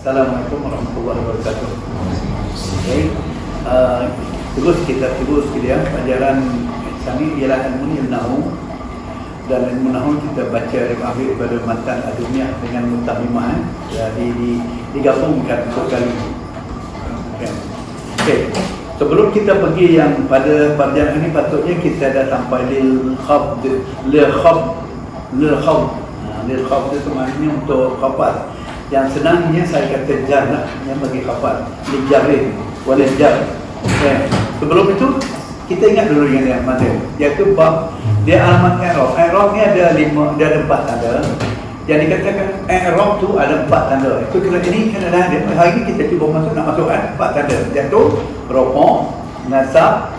Assalamualaikum warahmatullahi wabarakatuh. Okay. Terus kita pelajaran kami ialah ilmu nahu, dan ilmu nahu kita baca ambil pada matan adumiyah dengan mutahimah, jadi digabungkan untuk kali ini. Okay. Sebelum kita pergi yang pada pelajaran ini, patutnya kita dah sampai lil khabd itu maknanya untuk khafat. Yang senangnya saya kata jar lah, yang bagi khafat lijarin walil jar. Okay. Sebelum itu kita ingat dulu yang mana, iaitu bab dia alamat i'rab. I'rab ni ada 4 tanda. Yang dikatakan i'rab tu ada 4 tanda. Itu kena ini kena ada. Hari ini kita cuba nak masukkan 4 tanda, iaitu rafa', nasab,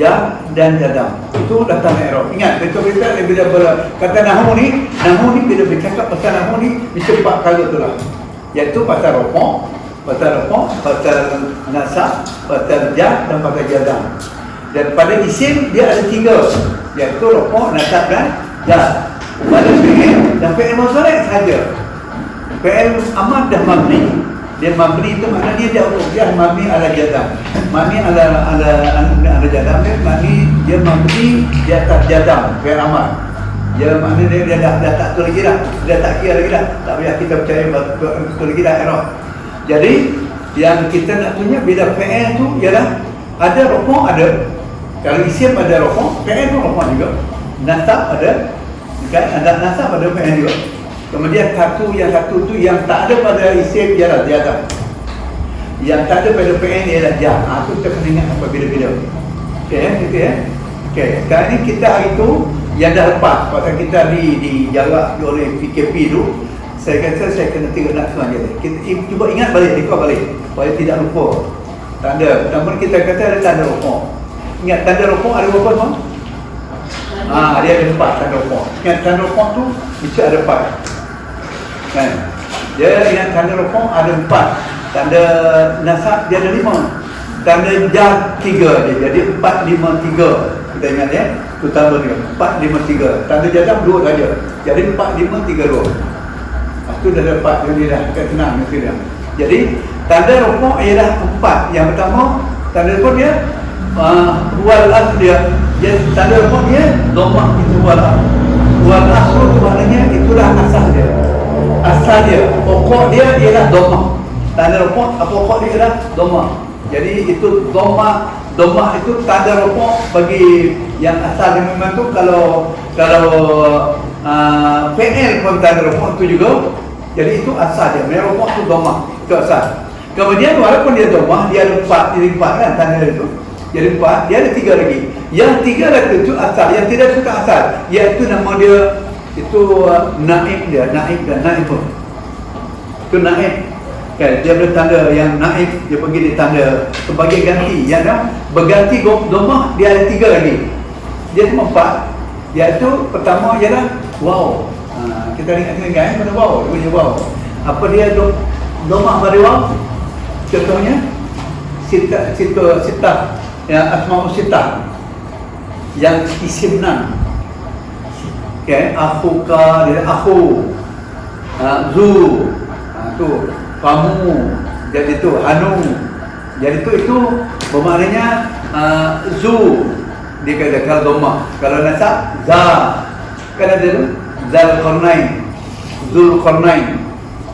jar dan jazam. Itu datang i'rab. Ingat betul-betul bila kata nahwu ni bila bercakap pasal nahwu ni mesti 4 kali tu lah. Iaitu pasal rafa', pasal nasab, pasal jar dan pasal jazam. Dan pada isim dia ada 3, iaitu rafa', nasab dan jar. Pada fi'il dan fi'il mudhari' saja. Fi'il amar dah mabni. Dia mabni itu maknanya dia mabni ala jazam. Mabni ala jazam dia mabni di atas jazam, fi'il amar. Dia maknanya dia dah tak tu lagi dah. Dia tak kira lagi dah. Tak payah kita percaya betul lagi dah i'rab. Jadi yang kita nak punya bila fi'il tu ialah ada rafa', ada. Kalau isim ada rafa', fi'il pun rafa' juga. Nasab ada, kan? Ada nasab, ada fi'il juga. Kemudian yang satu tu yang tak ada pada isim ialah jazam. Yang tak ada pada fi'il ialah jar. Itu kita kena ingat sampai bila-bila. Okey, gitu ya. Okey, sekarang ni kita hari tu yang dah lepas pasal kita dijarak oleh PKP tu. Saya kena tengok nak semua je. Kita cuba ingat balik, rekod balik supaya tidak lupa. Tanda, pertama kita kata ada tanda rafa'. Ingat tanda rafa' ada berapa semua? Dia ada 4 tanda rafa'. Ingat tanda rafa' tu mesti ada 4. Kan? Dia ingat tanda rafa' ada 4. Tanda nasab dia ada 5. Tanda jar 3 dia. Jadi 4, 5, 3. Kita ingat ya. Itu tambah dia. 4, 5, 3. Tanda jazam 2 saja. Jadi 4, 5, 3, 2. Itu dah dapat dia dah senang mesti dah. Jadi tanda rafa' ialah 4. Yang pertama tanda rafa' dia wal asl dia. Jadi tanda rafa' dia dhammah itu wal asl tu maknanya itulah asal dia. Asal dia, pokok dia ialah dhammah. Tanda rafa' pokok dia ialah dhammah. Jadi itu dhammah itu tanda rafa' bagi yang asal dia memang tu. Kalau fi'il pun tanda rafa' tu juga. Jadi itu asal dia. Rafa' tu dhammah, itu asal. Kemudian walaupun dia dhammah, dia ada 4, jadi 4 kan tanda itu. Jadi 4, dia ada 3 lagi. Yang 3 lagi itu asal, yang tidak suka asal, iaitu nama dia itu naib dia, naib dan naib pun. Itu naib. Okay, dia bertanda yang naib, dia pergi di tanda sebagai ganti. Yang dah berganti dhammah, dia ada 3 lagi. Dia cuma 4. Iaitu pertama ialah waw. Kita ingat pada waw, dia punya waw. Apa dia dhammah pada waw? Contohnya sitah yang asma'ul sitah yang isim 6. Okay, akhuka dia akhu, zu, tu kamu, jadi tu hanu, jadi tu itu bermaknanya zu. Dia kata kalau dhammah, kalau nasab za, kan ada tu zal qarnain, zul qarnain,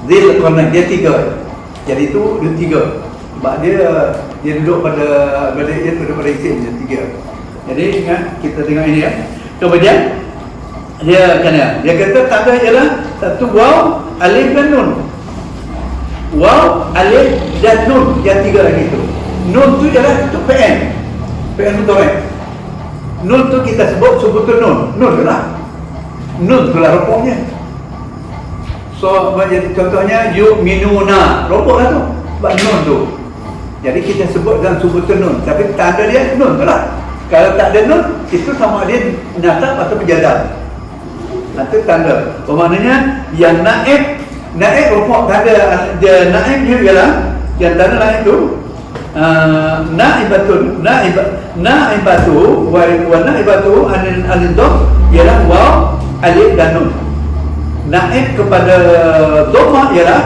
zil qarnain, dia 3. Jadi itu dia 3. Sebab dia duduk pada isim dia 3. Jadi ingat kita tengok ini ya. Kemudian dia kata tanda ialah satu waw, alif dan nun. Waw, alif dan nun, yang 3 lagi tu. Nun tu ialah untuk fi'il mudhari'. Nun tu kita sebut sebutan nun lah. Nun tu lah rupanya. So jadi contohnya yu'minuna, rupuk lah tu sebab nun tu. Jadi kita sebut dalam sebutan nun, tapi tanda dia nun tu lah. Kalau tak ada nun, itu sama dia nasab atau jazam. Itu tanda. Bermaknanya yang naib rupuk tanda dia naib dia ialah yang tanda naib tu naibatu wa naibatu anil-dham ialah waw, alif dan nun. Naib kepada dhammah ialah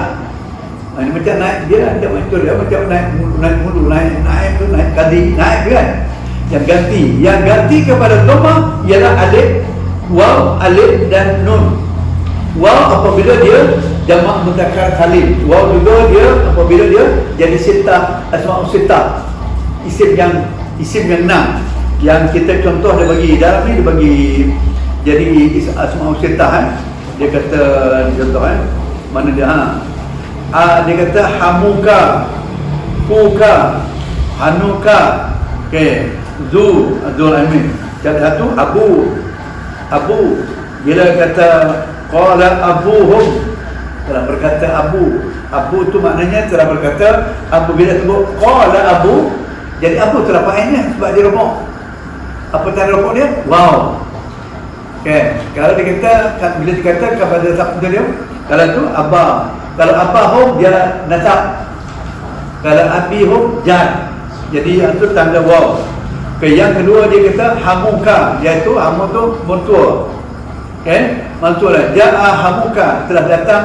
Ini macam naik dia ada macam dia macam naik mulu naik kadi naik kan. Yang ganti kepada dhamma ialah alif, waw, alif dan nun. Waw apabila dia jamak mudzakkar salim. Waw juga dia apabila dia jadi sittah, asmaul sittah. Isim yang 6 yang kita contoh dia bagi dalam ni, dia bagi jadi asmaul sittah kan. Dia kata contoh kan. Mana dia dia kata hamuka, kuka, hanuka, okey, Zul Amin. Jadi satu Abu bila kata qala abuhum, telah berkata Abu tu maknanya telah berkata Abu. Bila sebut qala Abu, jadi Abu telah failnya sebab dia rofak. Apa tanda rofak dia? Wow. Okey, kalau dia kata bila dikata kepada sabda dia, kalau tu abah, kalau abahum dia nasab, kalau abihum jar. Jadi yang tu tanda waw. Okay, yang kedua dia kata hamuka, iaitu hamu tu mertua. Okay, mertua. Ja'a hamuka, telah datang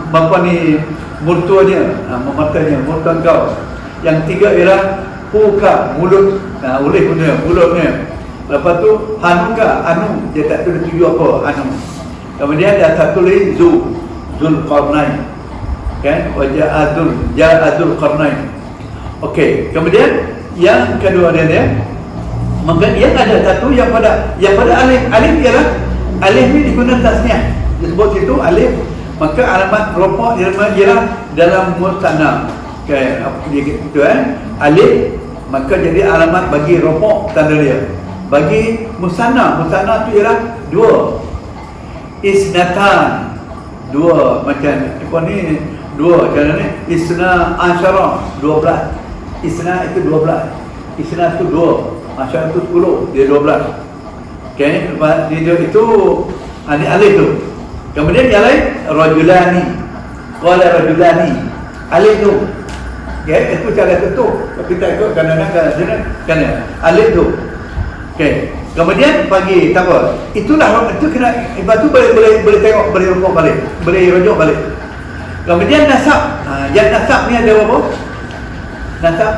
bapa ni mertuanya, mematanya, mertua kau. Yang tiga ialah huka, mulut. Oleh punya mulutnya. Lepas tu hanuka, anu, dia tak tahu dia tuju apa, anu. Kemudian ada satu lagi Zulqarnain. Kan? Ja'adul Qarnain. Okey, kemudian yang kedua dia maka yang ada satu yang pada alif ialah alif ni digunakan tasniah. Disebut situ alif, maka alamat rofa ialah dalam musanna. Okey, dia gitu alif, maka jadi alamat bagi rofa tanda dia. Bagi musanna tu ialah dua. Isnatan, dua, macam apa ni, dua cara ni. Isna asyara, 12. Isna itu 12. Isna itu 2. Asyara itu 10. Dia 12. Okey, lepas dia itu ini alif tu. Kemudian yang lain rajulani. Qala rajulani. Alif tu. Okey, itu cara tutup. Tapi tak ikut kadang-kadang kan alif tu. Okey. Kemudian pagi tak apa. Itulah itu kena, lepas tu boleh tengok, boleh rujuk balik. Boleh rujuk balik. Kemudian nasab. Yang nasab ni ada berapa? Nasab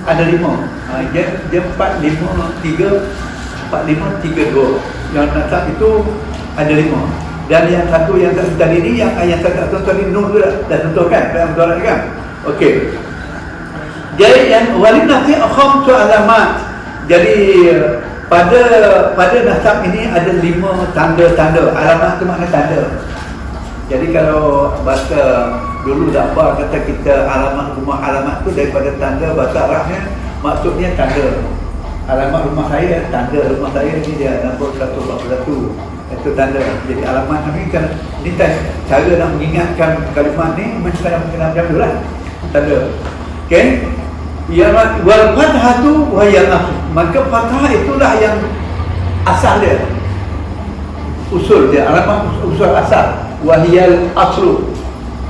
ada 5. Dia 4, 5, 3, 4, 5, 3, 2. Yang nasab itu ada 5. Dan yang satu yang tadi ni, yang saya tak tahu tadi nun tu dah tentukan, dah kan? Okey. Jadi yang walid nafsi khamsu alamat. Jadi pada nasab ini ada 5 tanda-tanda. Alamat tu makna tanda. Jadi kalau bahasa dulu Ja'far kata kita alamat rumah, alamat tu daripada tanda, bahasa Arabnya maksudnya tanda. Alamat rumah saya, tanda rumah saya ni dia nombor 141. Itu tanda. Jadi alamat ni kan ni cara nak mengingatkan kalimat ni macam tu lah. Tanda. Okey. Ya wal fathatu wa hiya al-asl. Maka fathah itulah yang asal dia. Usul dia, alamat usul asal. Wa hiya al-asl.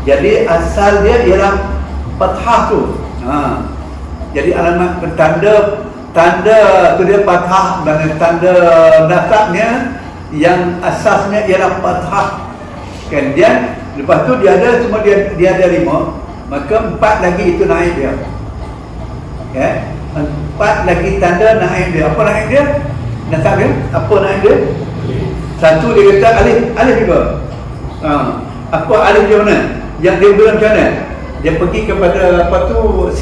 Jadi asal dia ialah fathah tu. Jadi alamat tanda tu dia fathah, dan tanda nasabnya yang asasnya ialah fathah. Kemudian lepas tu dia ada semua dia ada 5, maka 4 lagi itu naik dia. Ya, 4 lagi tanda naik dia. Apa naik dia? Nasab dia? Apa naik dia? Satu dia kata alif juga. Apa alif dia mana? Yang dia bilang macam mana? Dia pergi kepada apa tu,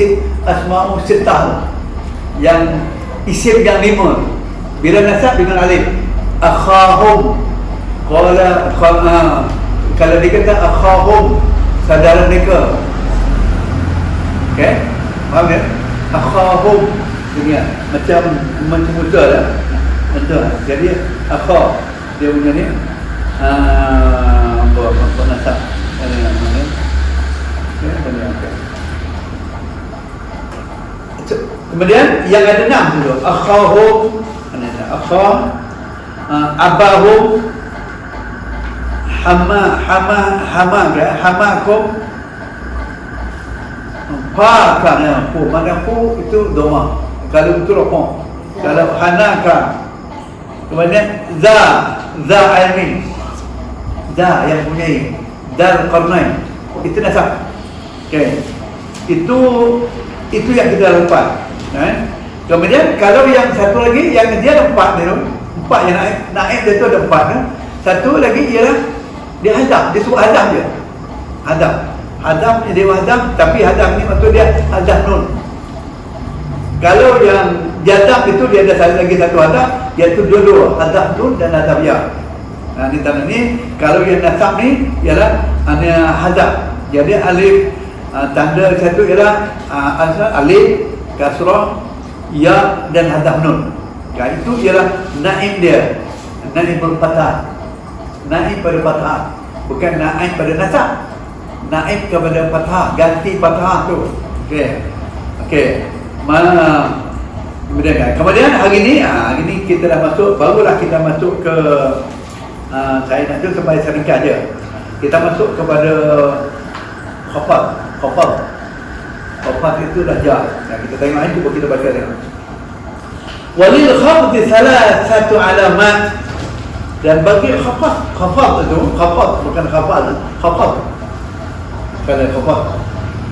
asmaul sittah, yang isim yang 5. Bila nasab dengan alif. Akhahum. Kalau dia kata akhahum, saudara mereka. Okey? Faham tak? Akhahum. Dunia macam Musa lah. Betul. Jadi akhah dia punya ni apa nasab. Kemudian yang ada 6 dulu. Akhahum, akhah, abahum, hamakum, kan fu, mana fu itu doma. Kalau itu rokok. Kalau hanaka. Kemudian za ilmi. Za yang punyai. Dal qarnain. itu nasab. Okey. Itu yang kita dapat. Kemudian kalau yang satu lagi yang dia ada 4 dia, 4 yang naik dia tu ada 4. Satu lagi ialah dia hadam, dia suruh hadam je. Hadam dia hadam, tapi hadam ni maksud dia hadam nun. Kalau yang jadam itu dia ada lagi satu hadam, iaitu dua hadam nun dan hadam ya. Ni tanda ni. Kalau yang nasab ni ialah hadam. Jadi alif tanda satu ialah alif, kasrah, ya dan hadam nun. Itu ialah naib dia. Naib berfathah. Naib pada fathah, bukan naib pada nasab. Naib kepada fathah, ganti fathah tu. Okey. Kemudian hari ni kita dah masuk, barulah kita masuk ke saya nak tu sampai seringkat je. Kita masuk kepada khafad itu dah jah. Kita tengok ini, cuba kita baca dia. Walil khafd satu alamat. Dan bagi khafad itu, bukan khafad.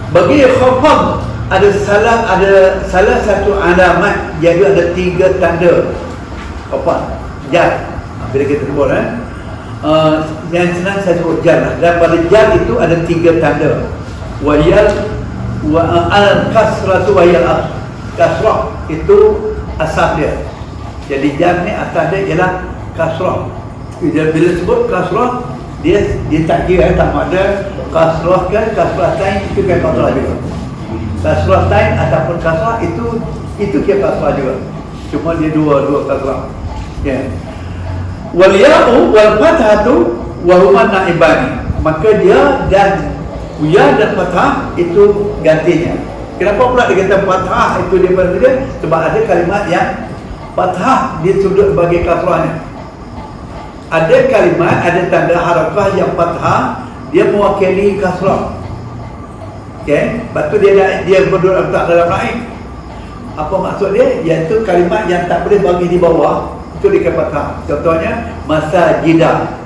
Bagi khafad ada salah satu alamat, iaitu ada 3 tanda khafad. Jar. Bila kita sebut yang senang saya sebut jar lah. Dan pada jar itu ada 3 tanda. Al-kasratu wa yal kasrah itu asal dia. Jadi jar ni asal dia ialah kasrah. Bila sebut kasrah, dia tak kira tak ada kasrah kan, kasrah tain itu kan kasrah juga. Kasrah tain ataupun kasrah itu kira kasrah juga. Cuma dia dua kasrah. Wal ya'u wal fathatu wa huma naibani. Maka dia dan ya dan fathah itu gantinya. Kenapa pula dia kata fathah itu dia pada dia? Sebab ada kalimat yang fathah dia sudut bagi kasrahnya. Ada kalimat, ada tanda harakah yang fathah dia mewakili kasrah. Lepas tu dia berduduk dalam naib. Apa maksud dia? Iaitu kalimat yang tak boleh bagi di bawah, itu dia fathah. Contohnya masajidah.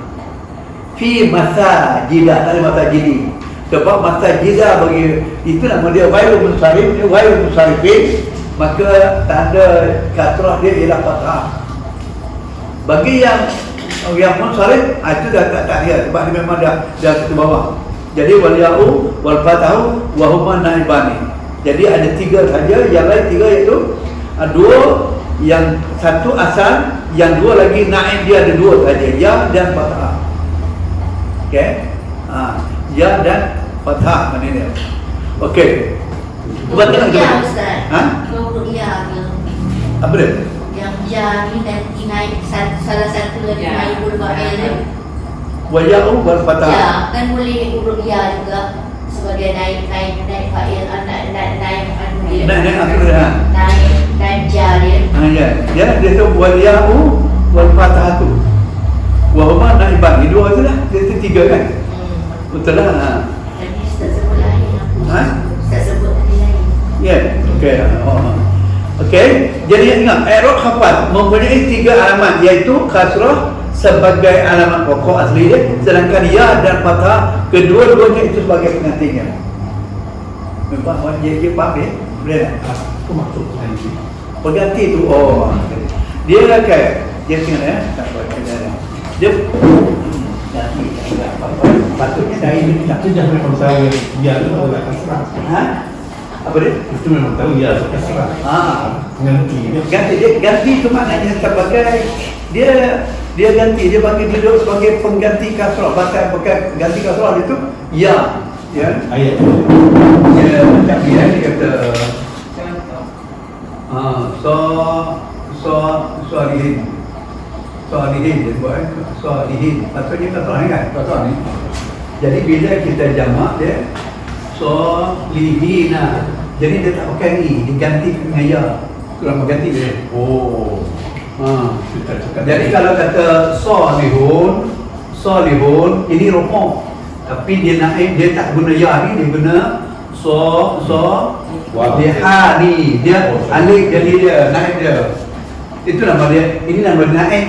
Fi masajidah, tak ada masajidi. Sebab masajidah bagi itu nama dia ghairul munsharifin, maka tanda kasrah dia ialah fathah. Bagi yang munsharif, itu dah tak dia, sebab dia memang dah ke bawah. Jadi wal ya'u wal fatahu wa huma naibani. Jadi ada 3 saja, yang lain 3 iaitu 2 yang satu asal, yang 2 lagi naib dia ada 2 saja, ya dan fathah. Ya dan fathah maknanya. Okey. Cuba tengok ya, Ustaz. Apa dia? Yang ya ni dan naib salah satu lagi naibul fa'il dia. Wa ya'u wal fathah. Ya, kan boleh huruf ya juga sebagai naib fa'il, naib jar dia. Ya, dia tu wal ya'u wal fathah tu. Wa huma naiban, dua sajalah. Dia 3 kan? Betul lah. Tadi Ustaz sebut lain aku. Ustaz sebut tadi lain. Ya, okey. Okey, jadi ingat i'rab khafad mempunyai 3 alamat, iaitu kasrah sebagai alamat pokok asli dia, sedangkan ya dan fathah kedua-duanya itu sebagai penggantinya. Memang dia faham dia? Boleh tak? Apa maksud pengganti? Pengganti tu dia rakai. Dia tengok tak apa dia ganti patutnya dari ini tak. Itu dah memang tahu ya itu adalah kasrah. Apa dia? Itu memang tahu ya kasrah. Ganti itu maknanya sebagai dia ganti, dia bagi duduk sebagai pengganti kasrah. Pakai ganti kasrah itu ya ayat ya macam dia kata Salihin dia buat Salihin, maksudnya kasrah kan? Kasrah ni. Jadi bila kita jamak dia Salihina, jadi dia tak pakai ni, diganti dengan ya. Kurang ganti dia. Jadi kalau kata Salihun ini rokok, tapi dia naik, dia tak guna ya ni, dia guna dia ha ni, dia alif jadi dia naik dia. Itu nama dia. Ini nama dia naik.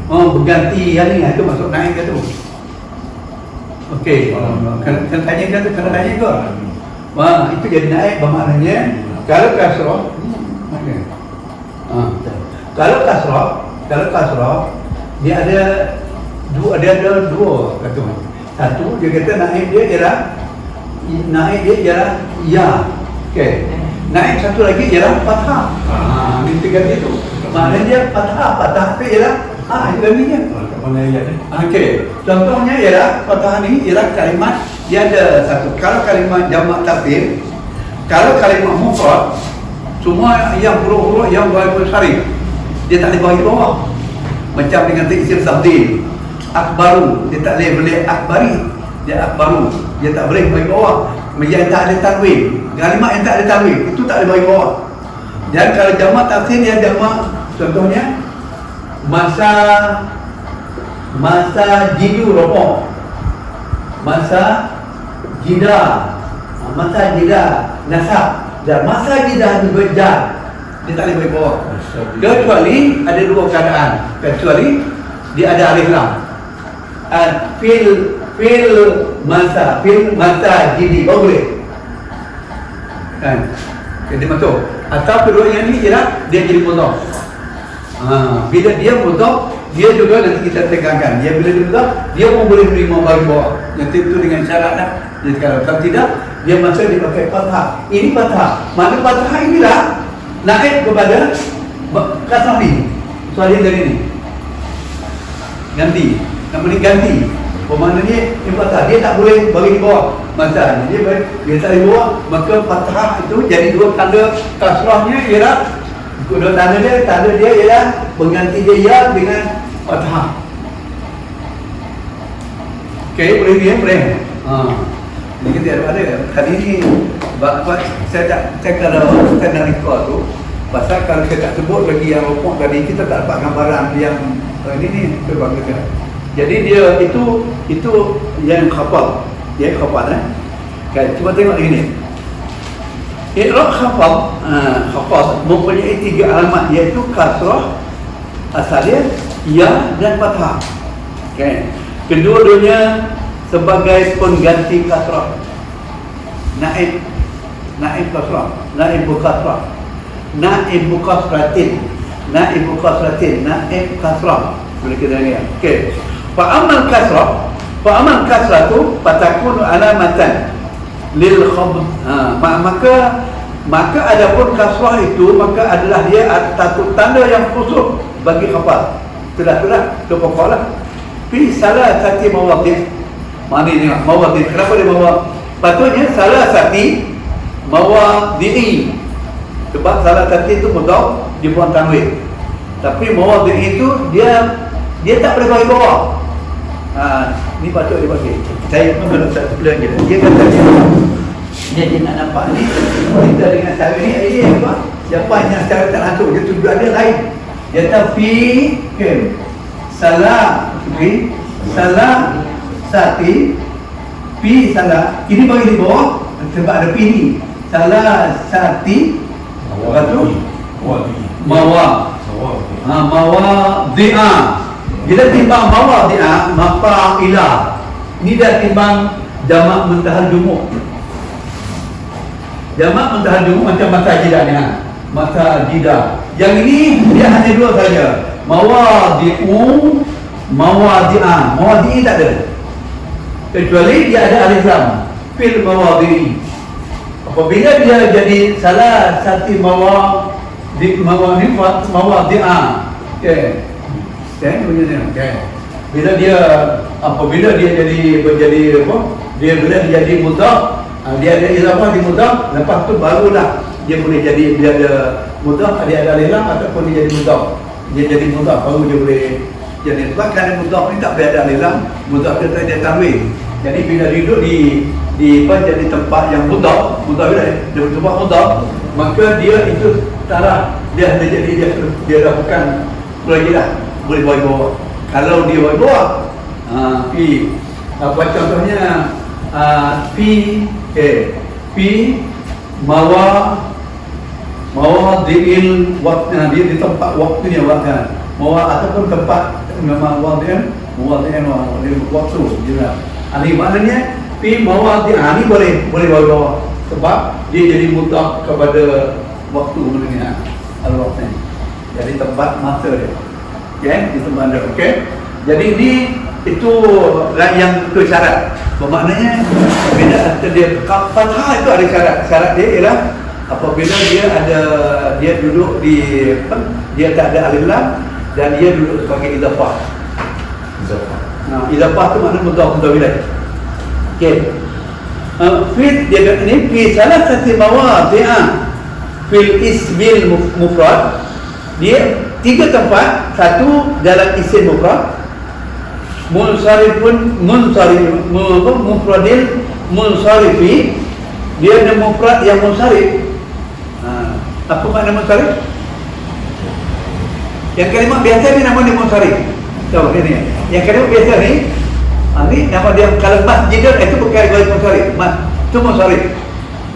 Berganti yang ni, itu maksud naik ke tu. Okey, kena tanya kan, kena tanya tu. Wah, itu jadi naik bermaknanya kalau kasrah. Kalau kasrah dia ada dua kata. Satu dia kata naik dia ialah ya. Okey. Naik satu lagi ialah fathah. Ini tiga itu. Maknanya fathah tu ialah gantinya. Kat mana ayat ni? Okey. Contohnya ialah fathah ni ialah kalimat dia ada satu. Kalau kalimat jamak taksir, kalau kalimat mufrad semua yang huruf-huruf yang berhuruf syarif dia tak boleh bagi bawah. Macam dengan isim tafdil. Akbaru dia tak boleh akbari, dia akbaru dia tak boleh bagi bawah. Yang tak ada tanwin, kalimat yang tak ada tanwin itu tak boleh bagi bawah. Dan kalau jamak taksir dia jamak, contohnya masa jidu rokok, masa jida nasab, dan masa jida dibejar dia tak boleh bagi bawah. Kecuali ada dua keadaan, kecuali dia ada alif lam. Fil masa jidi boleh kan, jadi masuk. Atau keduanya ni ialah dia jadi mudhaf. Bila dia mudhaf, dia juga nanti kita tekankan dia bila dia mudhaf, dia pun boleh menerima bagi bawah. Yang itu dengan syarat dah. Jadi kalau tidak, dia masuk dipakai fathah. Ini fathah. Maka fathah inilah naik kepada kasrah ni. Soal dari ini ganti, nama ni ganti. Bermaknanya ini fathah, dia tak boleh bagi di bawah. Maksudnya dia tak boleh bawah, maka fathah itu jadi dua tanda kasrahnya ialah dua tanda dia ialah mengganti dia ya dengan fathah. Okey, boleh dia boleh. Ini kita ada hari ini saya kalau saya nak record tu pasal kalau saya tak sebut lagi yang rokok tadi, kita tak dapat gambaran yang ini terbanggakan. Jadi dia itu yang khafad. Dia khafad Okay, cuba tengok begini. I'rab khafad mempunyai tiga alamat, iaitu kasrah asalnya, ya dan fathah. Okay. Kedua-duanya sebagai pengganti kasrah. Naib kasrah, naibu kasrah, naibu kasratin, naibu kasrah. Boleh kita lihat. Okey. Fa'amal kasrah tu fatakunu alamatan lil khabd. Maka adapun kasrah itu maka adalah dia satu tanda yang khusus bagi khafad. Sudah terpokoklah fi salasati mawadhi. Mana ni mawadhi? Kenapa dia bawa? Patutnya salasati mawadhi. Sebab salasati itu mudhaf dibuang tanwin. Tapi mawadhi itu dia tak boleh bagi bawah. Ni patut dia bagi. Saya pun ada satu plan dia. Dia kata dia nak nampak ni kita dengan cara ni dia apa? Siapa yang secara tak langsung dia tujuan dia lain. Dia tahu salah sati salah. Ini bagi di bawah sebab ada ni. Salah sati mawadhi'a. Bila timbang mawadhi'a mafa'ila, ini dah timbang jamak muntahal jumuk. Jamak muntahal jumuk macam masa jidah ni masa jidah. Yang ini dia hanya dua saja, mawadhi'u, mawadhi'a. Mawadhi'i tak ada, kecuali dia ada alif lam fil mawadhi'i. Apabila dia jadi salah satu mawadhi'a. Okey. Bila dia apabila dia menjadi apa? Dia jadi mudhaf, dia ada izafah di mudhaf, lepas tu barulah dia boleh jadi, dia ada mudhaf, dia ada alif lam ataupun dia jadi mudhaf. Dia jadi mudhaf baru dia boleh jadi, sebab kerana mudhaf ni tak boleh ada alif lam, mudhaf dia tak ada tanwin. Jadi bila duduk di jadi tempat yang mudhaf dia tempat mudhaf, maka dia itu tarah dia ada jadi dia lakukan lagi lah, boleh bagi bawah. Kalau dia bagi bawah fi apa contohnya fi mawadhi'il waqt, dia di tempat waktunya ataupun tempat mawadhi'in waktu dia Ini maknanya fi mawadi, ini boleh bawa sebab dia jadi mutaf kepada waktu menengah al-waqt. Jadi tempat masa dia. Okey, di tempat dia. Okey. Jadi ini itu yang itu syarat. Bermaknanya bila dia fathah itu ada syarat. Syarat dia ialah apabila dia duduk di dia tak ada alif lam dan dia duduk sebagai idafah. Idafah tu maknanya mudhaf ilaih. Okey. Fi dia ini fi salah satu mawadi'a fil ismil mufrad. Dia 3 tempat, satu dalam isim mufrad, mufradil munsarifi, dia ada mufrad yang munsarif. Apa makna munsarif? Yang kalimat biasa ni nama dia munsarif. Tahu ni. Yang kalimat biasa ni ni nama dia, kalau masjidun itu bukan ghair munsarif. Itu munsarif.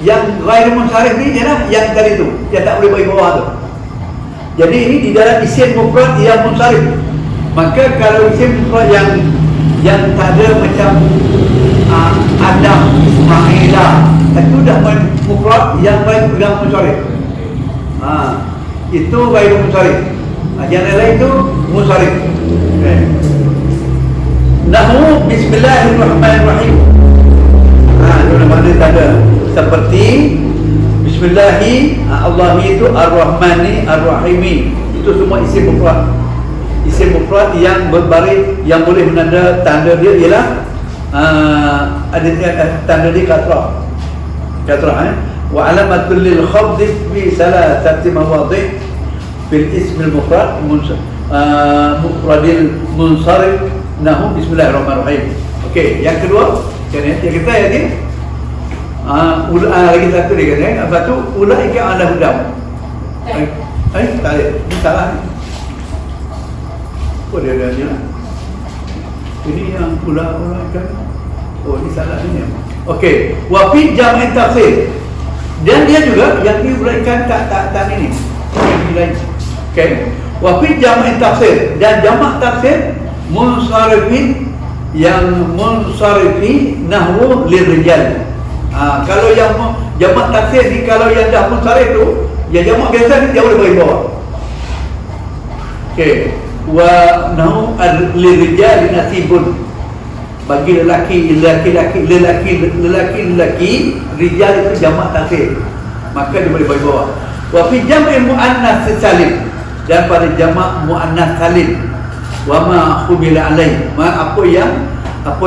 Yang ghair munsarif ni ialah yang tadi tu, yang tak boleh bagi bawah tu. Jadi ini di dalam isim mufrad yang munsarif. Maka kalau isim mufrad yang tak ada macam Adam, Ismailah, itu dah mufrad yang munsarif. Itu ghair munsarif. Yang lain itu munsarif. Nahu bismillahirrahmanirrahim. Itu nama dia tanda seperti Bismillahi, Allahi itu Ar-Rahmani, Ar-Rahimi. Itu semua isim mufrad. Isim mufrad yang berbaris, yang boleh menanda tanda dia ialah ada tanda dia kasrah. Wa alamatul lil khafd fi salasati mawadhi fil ism al mufrad mufradil munsarif nahu bismillahirrahmanirrahim. Okey, yang kedua, yang kita tadi lagi satu dia kata, apa tu? Ulaika ala hudam. Tak ada. Ini salah ni. Oh dia ada ni lah. Ini yang ulaika. Oh ini salah ni. Okey. Wa fi jam'in tafsir. Dan dia juga yang diuraikan tak ini. Yang lain. Okey. Wa fi jam'in tafsir, dan jamak tafsir munsarifin, yang munsarifi nahwu lirijal. Kalau yang jamak taksir ni, kalau yang dah munsarif tu, yang jamak biasa ni dia boleh bagi bawah. Okey. Wa nahu lirijal nasibun, bagi lelaki, rijal itu jamak taksir, maka dia boleh bagi bawah. Wa fi jam'i muannas salim, dan pada jamak muannas salim, wa ma khumila alaih, apa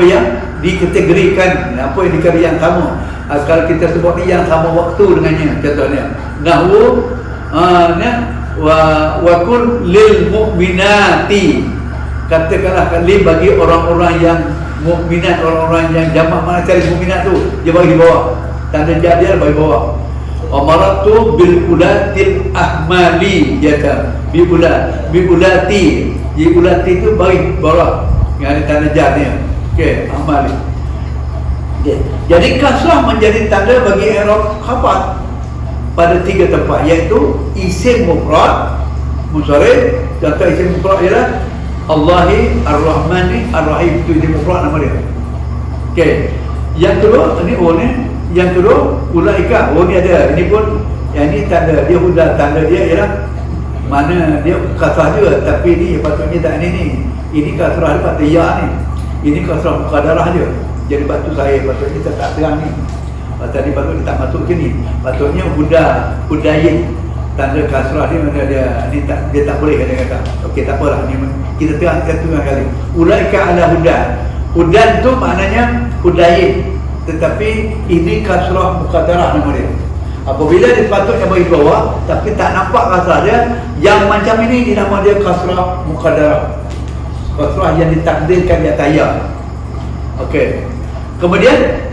yang dikategorikan, apa yang dikategorikan yang sama. Kalau kita sebut ni yang sama waktu dengannya, contohnya nahwu wa kul lil mu'minati, katakanlah kali bagi orang-orang yang mukminat, orang-orang yang jamak, mana cari mukminat tu dia bagi bawah, tanda dia bagi bawah. Amaratu bil ulatil ahmali, dia bi ulati itu bagi bawah, yang ada tanda dia. Okey, ahmali. Jadi kasrah menjadi tanda bagi i'rab khabar pada 3 tempat, iaitu isim mufrad munsharif. Contoh isim mufrad ialah Allahi, Ar-Rahmani, Ar-Rahim. Itu isim mufrad nama dia. Okey. Yang kedua ni yang kedua ulaika. Ni ada. Ini pun yang ni tanda dia, sudah tanda dia ialah mana dia kasrah juga, tapi ni patutnya tak ni. Ini kasrah dia patut ya ni. Ini kasrah muqaddarah dia. Jadi batu saya patutnya tak terang ni. Tadi patutnya tak masuk ke ni. Patutnya hudayin. Tanda kasrah dia mana dia ni tak, dia tak boleh kata-kata. Okey, tak apalah, ni kita terangkan tu kali. Ulaika ala hudan. Hudan tu maknanya hudayin. Tetapi ini kasrah muqaddarah nama dia. Apabila dia patutnya bagi bawah tapi tak nampak kasrah dia, yang macam ini dinama dia kasrah muqaddarah. Kasrah yang ditakdirkan di atas ya. Okey. Kemudian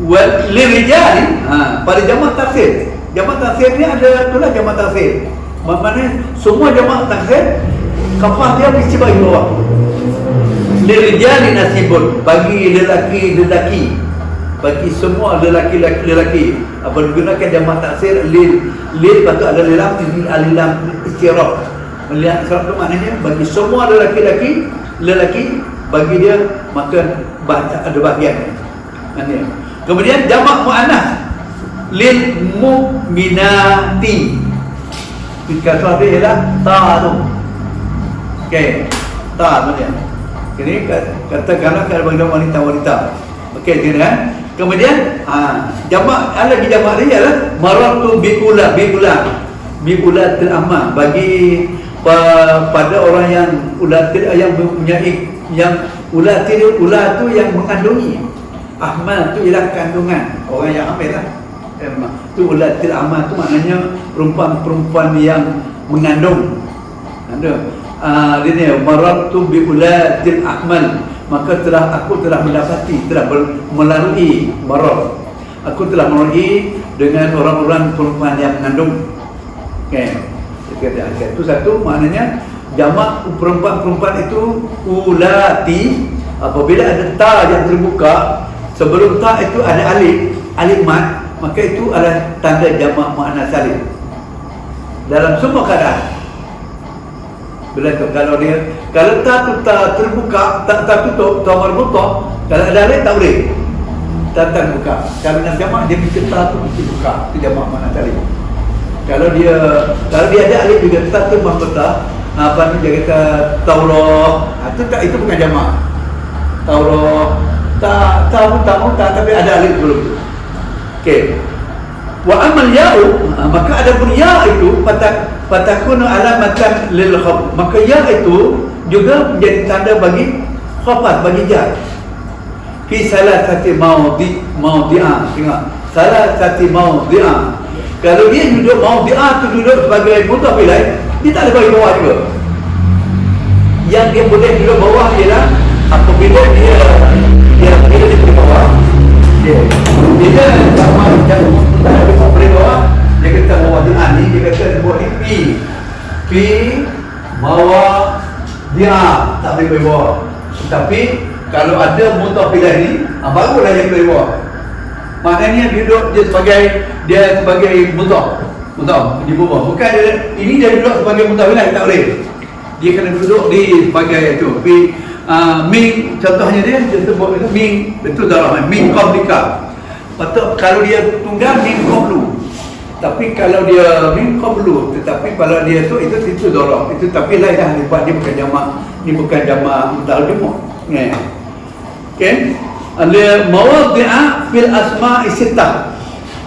wal lirijal, pada jamak taksir. Jamak taksir ni ada itulah jamak taksir. Maknanya semua jamak taksir kafah dia mesti bagi bawah. Lirijal nasibun, bagi lelaki. Bagi semua lelaki. Apa digunakan jamak taksir lil patut ada lilam istiraf. Melihat istiraf tu maknanya bagi semua lelaki bagi dia, maka ada bahagian. Kemudian jamak muannas lil mu'minati. Kata dia ialah ta tu. Okey, ta tu dia. Ini katakanlah kalau bagi wanita-wanita. Okey, dia kan. Kemudian jamak lagi jamak dia ialah marartu biulatil amma, bagi pada orang yang ulatil, yang mempunyai, yang ulatil, ulat tu yang mengandungi. Ahmal tu ialah kandungan, orang yang hamil lah. Tu ulatil amma tu maknanya perempuan-perempuan yang mengandung. Ini marartu biulatil ahmal, maka aku telah mendapati, telah melalui marar. Aku telah melalui dengan orang-orang perempuan yang mengandung. Itu satu, maknanya jamak perempuan-perempuan itu ulati. Apabila ada ta yang terbuka, sebelum ta itu ada alif mat, maka itu adalah tanda jamak muannas salim dalam semua keadaan. Bila tu, kalau ta tu tak terbuka, tak tutup, ta marbutah, kalau ada alif tak boleh, tak terbuka. Kalau nak jamak dia mesti ta tu mesti buka, itu jamak muannas salim. Kalau dia ada alif juga, tak tu marbutah, apa ni dia kata Taurah, itu bukan jamak. Taurah tak, tapi ada alif belum tu. Okey. Wa amal ya'u, maka ada pun ya itu fatakunu alamatan lil khaf, maka ya itu juga menjadi tanda bagi khafat, bagi jar. Fi salasati mawdi'ah. Tengok, salasati mawdi'ah. Kalau dia duduk mawdi'ah tu duduk sebagai mudhaf ilaih, dia tak ada bagi bawah juga. Yang dia boleh duduk bawah ialah apabila dia di bawah, dia sama macam boleh bawah, dia kata bawah ni, dia kata buat ni pi bawah dia tak boleh bawah. Tapi kalau ada mudhaf ilaih ni, barulah dia boleh bawah. Maknanya dia sebagai mudhaf di bawah. Bukan ini dia duduk sebagai mudhaf ilaih, tak boleh. Dia kena duduk di sebagai tu. Min, contohnya dia sebut itu min, itu darah min qablika. Patut kalau dia tunggal min qablu. Tapi kalau dia min qablu, tetapi kalau dia tu itu darah. Itu tapi lain dah, dia bukan jamak. Ini bukan jamak muta'allimah. Okey. Al-mawadhi'a fil asma'i sittah,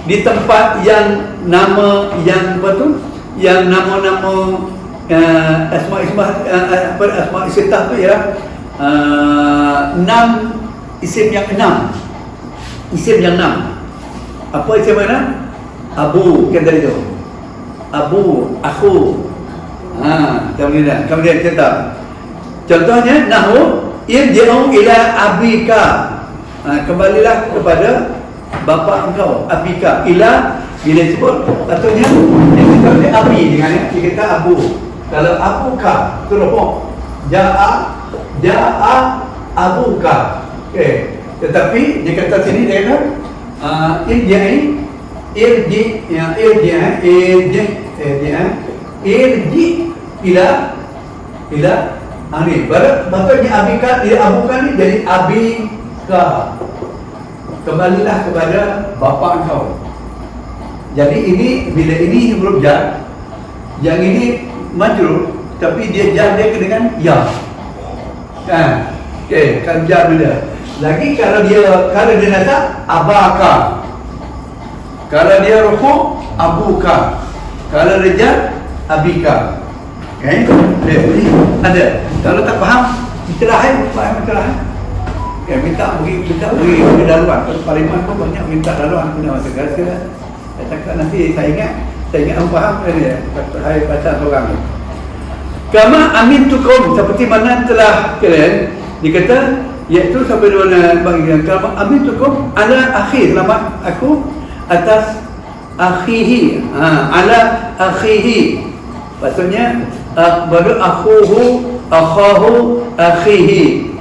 di tempat yang nama yang apa tu, yang nama-nama asma'i sittah tu ialah 6 isim yang 6. Isim yang 6. Apa isim yang 6? Abu, kan tadi tu. Abu, akhu. Kemudian contoh. Contohnya nahwu irji'u ila abika. Kembalilah kepada bapa engkau, abika. Ila bila sebut patutnya dia kata abi dengan dia kata abu. Kalau abuka tu rupuk Ja'a abuka. Okey. Tetapi dia kata sini dia kata irji ila ani. Maksudnya abika, dia abuka ni jadi abika. Kembalilah kepada bapa engkau. Jadi ini bila ini huruf jar, yang ini majrur, tapi dia jar dia dengan ya. Okey, kan jar bila. Lagi kalau dia nasab abaka. Kalau dia rufu abuka. Kalau dia jar abika. Okey, ini ada. Kalau tak faham, faham istilah. Okey, minta bagi daluan. Parlimen pun banyak minta daluan punya masa segala. Saya cakap nanti saya ingat orang faham dia. Saya baca seorang ni. Kama amintukum, seperti mana telah kalian dikata, iaitu sampai mana bagian kama amintukum ala akhi, selamat aku atas akhihi. Ala akhihi, maksudnya baru akhahu akhihi.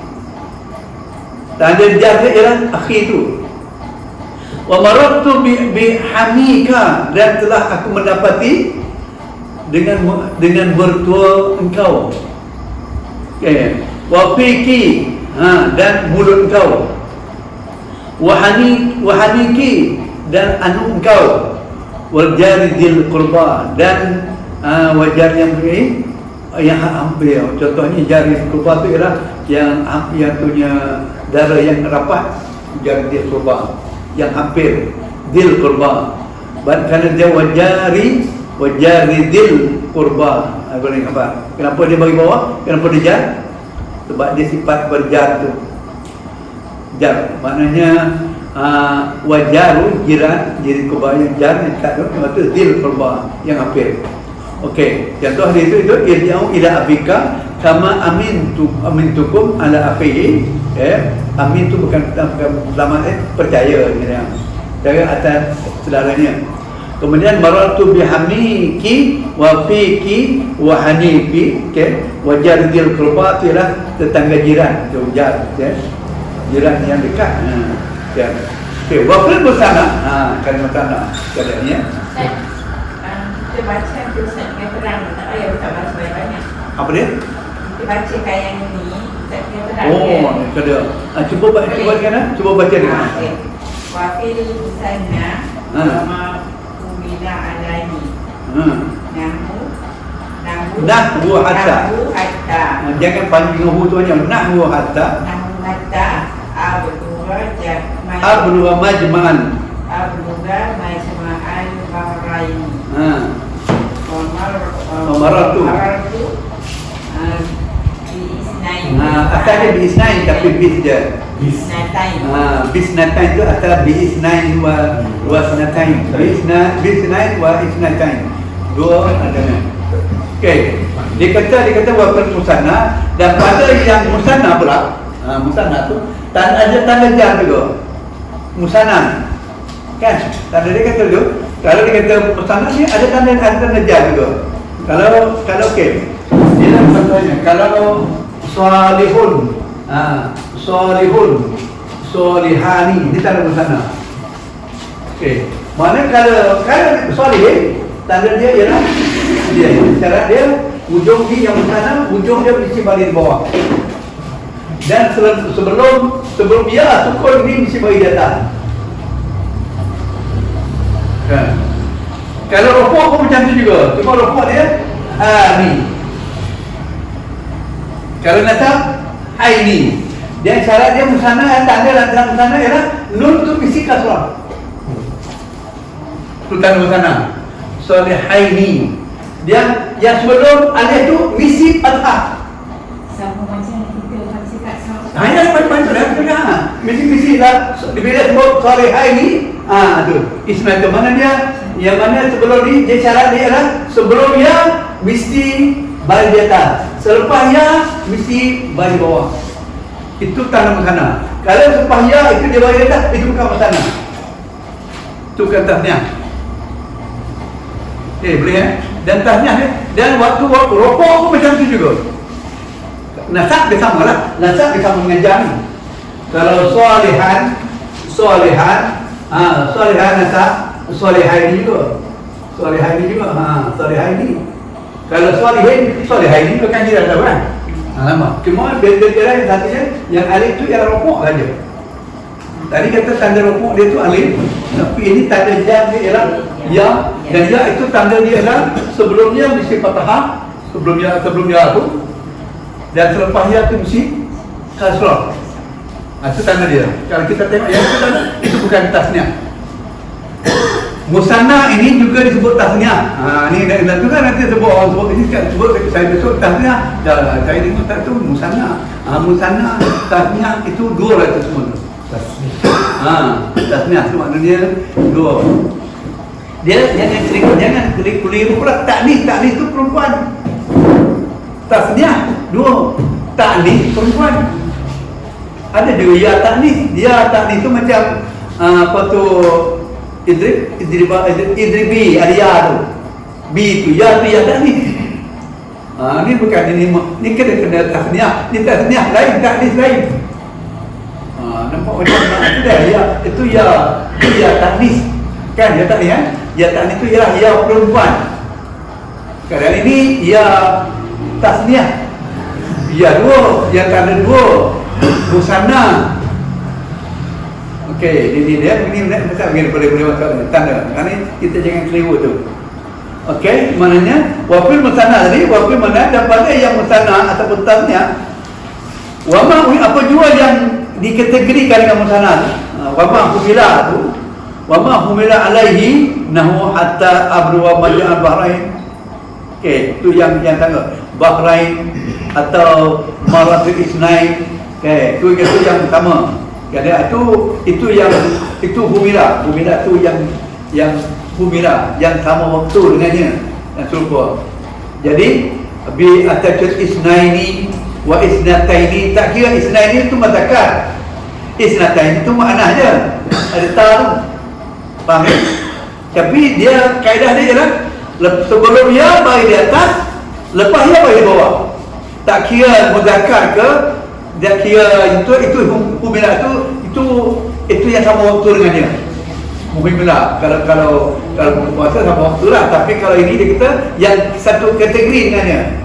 Tanda jar dia ialah akhi itu. Wa marartu bi hamika, dan telah aku mendapati dengan mertua engkau. Okey. Wa fiki, dan mulut engkau. Wahaniki dan anu engkau. Wal jari dil qurba dan wajar yang beri yang hampir. Contohnya jari qurba tu ialah yang punya darah yang rapat, jari dil qurba yang hampir dil qurba. Kerana dia wajari dil qurba. Apa? Kenapa dia bagi bawah? Kenapa dia jar? Sebab dia sifat berjar tu. Jar maknanya wajaru jiran, jadi qurba yang jar dekat tu, itu dil qurba yang hampir. Okey, contoh dia itu irja'u ila abika kama amintukum ala akhihi. Amin tu bukan selamat, percaya gitu. Percaya atas saudaranya. Kemudian maratu bihamiki wa fiki wa hanifi. Okey, wajar dil qurba ialah tetangga jiran, tu jar, jiran yang dekat. Okey, wa fil musana. Kalimat musana katanya. Kita baca tulisan yang terang, tak payah kita baca banyak-banyak. Apa dia? Kita baca kayak yang ni, tak kira terang. Oh, kada. Cuba baca dengan. Wafil sana sama kumila alaihi. Nahwu hatta. Jangan panggil hu tu hanya nahwu hatta. Nahwu hatta Abluga majma'an. Abluga majma'an bahrain. Maratu. Asalnya biisnain tapi bis je. Bisnatain tu asal biisnain wa sanatain. Bisnain wa isnatain. Dua adanya. Okey. Dia kata wa musana, dan pada yang musana pula. Musana tu tanda jar juga. Musana. Kan? Tanda dia kata tu, kalau dia kata musana ni ada tanda jar juga. Kalau okey. Dia contohnya kalau salihun, salihani, ini tanda musana. Okey. Mana kalau salih, tanda dia ialah cara dia ujung di yang musana, ujung dia mesti balik di bawah. Dan sebelum dia sukun ni mesti bagi di atas. Kan? Kalau rokok pun macam tu juga. Cuma rokok dia ni. Kalau nasab haini. Dan syarat dia musana, tanda dalam musana ialah nun tu mesti kasrah. Tu tanda musana. Salihaini. Dia yang sebelum alif tu mesti fathah. Sama macam kita baca kat sama. Hanya macam-macam dah betul dah. Mesti lah bila sebut salihaini, tu. Isma tu mana dia? Yang mana sebelum ni dia syarat dia ialah sebelum ya mesti balik di atas. Selepas ya mesti balik bawah. Itu tanda musana. Kalau selepas ya itu dia balik di atas, itu bukan musana. Itu bukan tasniah. Boleh Dan tasniah ni, dan waktu rokok pun macam tu juga. Nasab dia sama lah. Nasab dia sama dengan jami. Kalau salihan nasab, salihaini juga. Salihaini. Kalau salihaini bukan jiran tahu kan? Lama. Cuma beza-beza yang satunya, yang alif tu ialah rokok saja. Tadi kata tanda rokok dia tu alif, tapi ini tanda jam dia ialah ya, dan ya itu tanda dia ialah sebelumnya mesti fathah, sebelumnya tu, dan selepas ya tu mesti kasrah. Itu tanda dia. Kalau kita tengok yang itu bukan tasniah. Musanna ini juga disebut tasniah. Ni dah tu kan nanti sebut orang sebut ini kan sebut saya besok tasniah. Dah saya dengar tak tu musanna. Musanna tasniah itu dua lah itu semua. Tasniah tu maknanya dua. Dia jangan keliru pula. Taknis tu perempuan. Tasniah dua. Taknis perempuan. Ada juga ya taknis. Dia taknis tu macam apa tu idribi alia tu. B tu ya taknis. Ni bukan ni kena tasniah. Ni tasniah lain, taknis lain. Nampak macam itu dah ya, itu ya taknis. Kan ya taknis kan? Ya taknis itu ialah ya perempuan. Kadang ini ya tasniah. Ya dua, ya tanda dua. musanna. Okey, ini tak boleh masuk tanda. Karena kita jangan keliru tu. Okey, maknanya wafil musanna tadi, wafil mana daripada yang musanna ataupun tasnya. Wa ma apa jua yang dikategorikan dengan musanna. Wa ma humila tu, wa ma humila alaihi nahu hatta abruwa majal bahrain. Okey, tu yang tangga bahrain atau maratul isnain. Okey, tu yang sama. Jadi itu yang humila tu yang humila yang sama waktu dengannya yang serupa. Jadi bi atatul isnaini wa isnataini, tak kira isnaini itu mutakkar, isnataini itu makna aja ada tahu, faham? Tapi dia kaedah dia ialah sebelum ya bagi di atas, lepas ya bagi di bawah. Tak kira mudzakkar ke, tak kira itu humila itu yang sama waktu dengan dia. Muhimlah kalau puasa sama waktu lah. Tapi kalau ini dia kata yang satu kategori dengannya,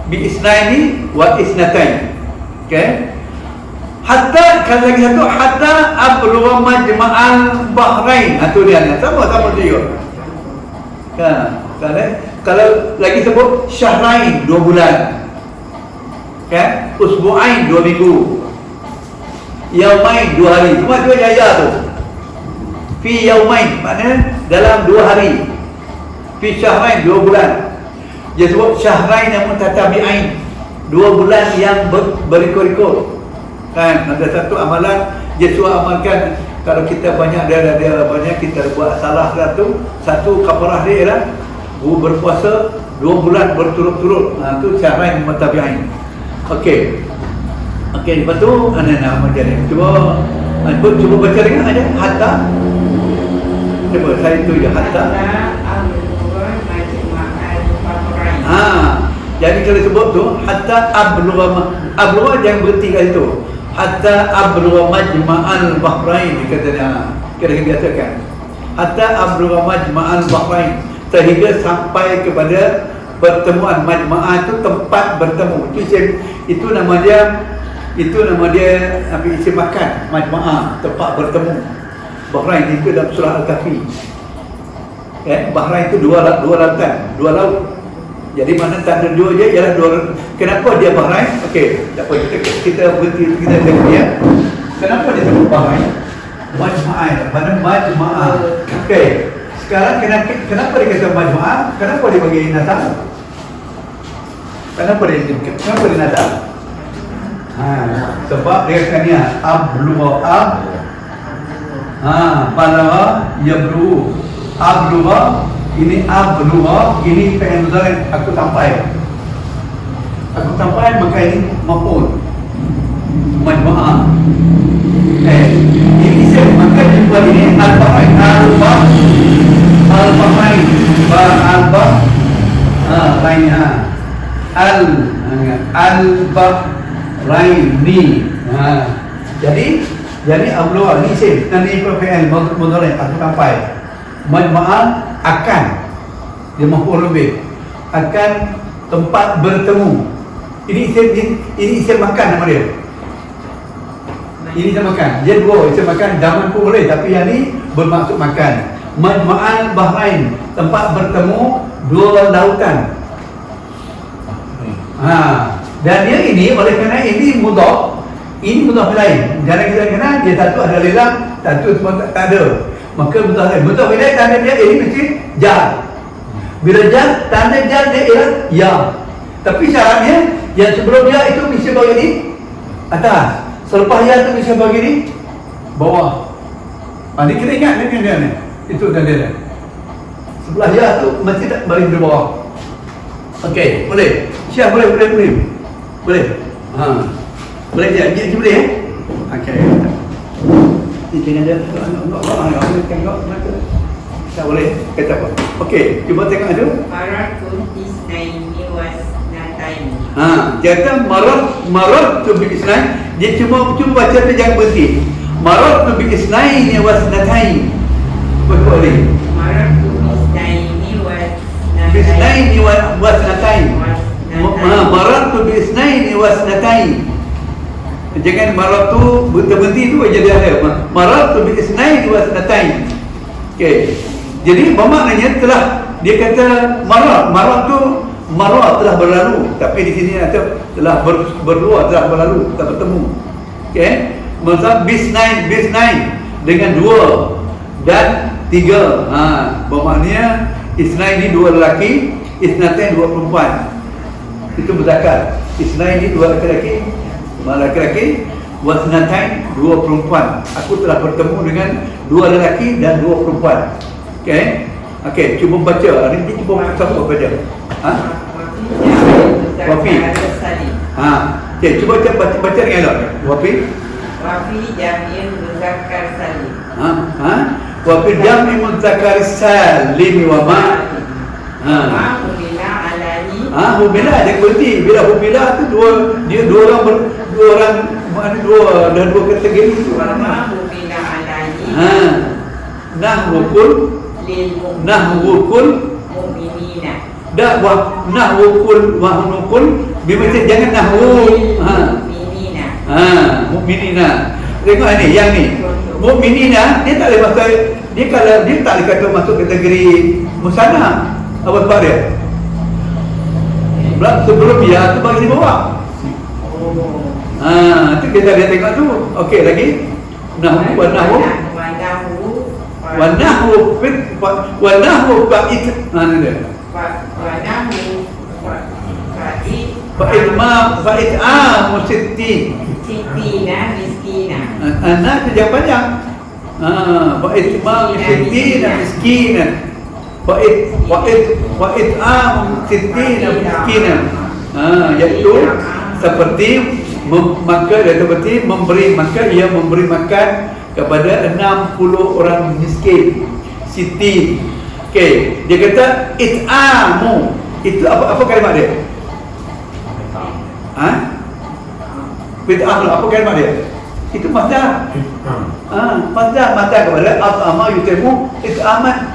bi isnaini wa isnatain. Okey, hatta kalau lagi satu hatta ablugha majma'al bahrain, itu dia sama dia. Kalau lagi sebut syahrain 2 bulan, kan, usbu'ain 2 minggu, yaumain 2 hari, semua tu jaya tu. Fi yaumain maknanya dalam 2 hari, fi syahrain 2 bulan. Dia sebut syahrain yang mutatabi'ain, 2 bulan yang berikut-ikut. Kan ada satu amalan dia suruh amalkan. Kalau kita banyak dia banyak kita buat salah satu kafarah dia ialah berpuasa 2 bulan berturut-turut. Itu syahrain mutatabi'ain. Okey, lepas tu ana nak mengajar. Cuba baca dengan ada hatta. Cuba saya tu je hatta. Jadi kalau sebut tu hatta ablugha jangan berhenti kat situ. Hatta ablugha majma'al bahrain katanya. Kira-kira biasakan. Hatta ablugha majma'al bahrain, sehingga sampai kepada pertemuan. Majma'ah itu tempat bertemu. Itu nama dia ambil isim makan. Majma'ah tempat bertemu. Bahrain itu dalam surah Al-Kahfi. Bahrain itu dua lautan, 2 laut. Jadi mana tanda 2 je ialah 2. Kenapa dia Bahrain? Okey, tak apa, kita berhenti, kita tengok dia. Kenapa dia sebut Bahrain? Majma'ah, mana majma'ah. Okey, sekarang kenapa dia kata majma'ah? Kenapa dia bagi nasab? Kenapa dia nasab? Sebab dia katanya ablugha balagha yablu. Ablugha, ini ablugha, ini fi'il mudhari', aku sampai, maka ini maf'ul majma'ah. Ini isim, maka jumpa ini al-bahrain, al-bahrain al-bahraini. Jadi ablugha ni isim, nanti fi'il mudhari' aku sampai. Majma'ah akan, dia maf'ul lebih, akan tempat bertemu. Ini isim makan nama dia. Ini isim makan. Dia 2 isim makan, zaman pun boleh, tapi yang ni bermaksud makan. Majma'al bahrain, tempat bertemu 2 lautan. Dan dia ini oleh kerana ini mudhaf lain. Jangan kita kena dia satu ada lelang, satu semua tak ada. Maka mudhaf ilaih tanda dia ini mesti jar. Bila jar, tanda jar dia ialah ya. Tapi syaratnya yang sebelum ya itu mesti bagi di atas, selepas ya itu mesti bagi di bawah. Ni kita ingat ni. Itu tanda dia. Sebelah ya tu mesti tak bagi di bawah. Okey, boleh. Syah boleh. Boleh. Boleh je boleh Okey. Ini ada tengok mata. Tak boleh kata apa. Okey, cuba tengok ada. Maratun isnaini wasnatain. Dia kata marat tu bi isnain. Dia cuma baca tu jangan berhenti. Marat tu bi isnaini wasnatain. Boleh. Maratun isnaini wasnatain. Isnaini wasnatain. Marat tu bi isnaini wasnatain. Jangan maratu berhenti tu aja dia ada. Maratu bi isnain wa sanatain. Okey. Jadi bermaknanya telah dia kata marah tu telah berlalu, tapi di sini ada telah berdua telah berlalu, tak bertemu. Okey. Mazhab bisnain dengan dua dan tiga. Bermaknanya isnain ni dua lelaki, isnatain dua perempuan. Itu muzakkar. Isnain ni dua lelaki, wasnatain dua perempuan. Aku telah bertemu dengan dua lelaki dan dua perempuan. Okey, cuba baca. Hari ni cuba siapa baca? Wafi. Okey, cuba baca dengan elok. Wafi Jamil Muzakkar Salim. Wafi Jamil Muzakkar Salim wa ma. Hubila alani. Hubila dia berhenti. Bila hubila tu dua orang dan dua kategori tu. Hubila alani. Nahwukul mu'minina. Nahwukul macam jangan nahwu Mu'minina. Mu'minina. Tengok ni, yang ni mu'minina, dia tak boleh masuk, kalau dia tak boleh kata masuk kategori musanna. Apa sebab dia? Sebelum dia tu bagi di bawah. Tu kita lihat tengok tu. Okey, lagi nahwu ba'id. Ni dia. Fa'id musittin. Sitina miskina. Anak tu jangan panjang. Fa'id musittin miskinan. Fa'id musittin miskinan. Iaitu seperti memberi makan, ia memberi makan kepada 60 orang miskin. Siti. Okey, dia kata it'amu. Itu apa kalimat dia? Bid'ah, apa kalimat dia? Itu masdar. Masdar kepada at'ama yutimu it'aman.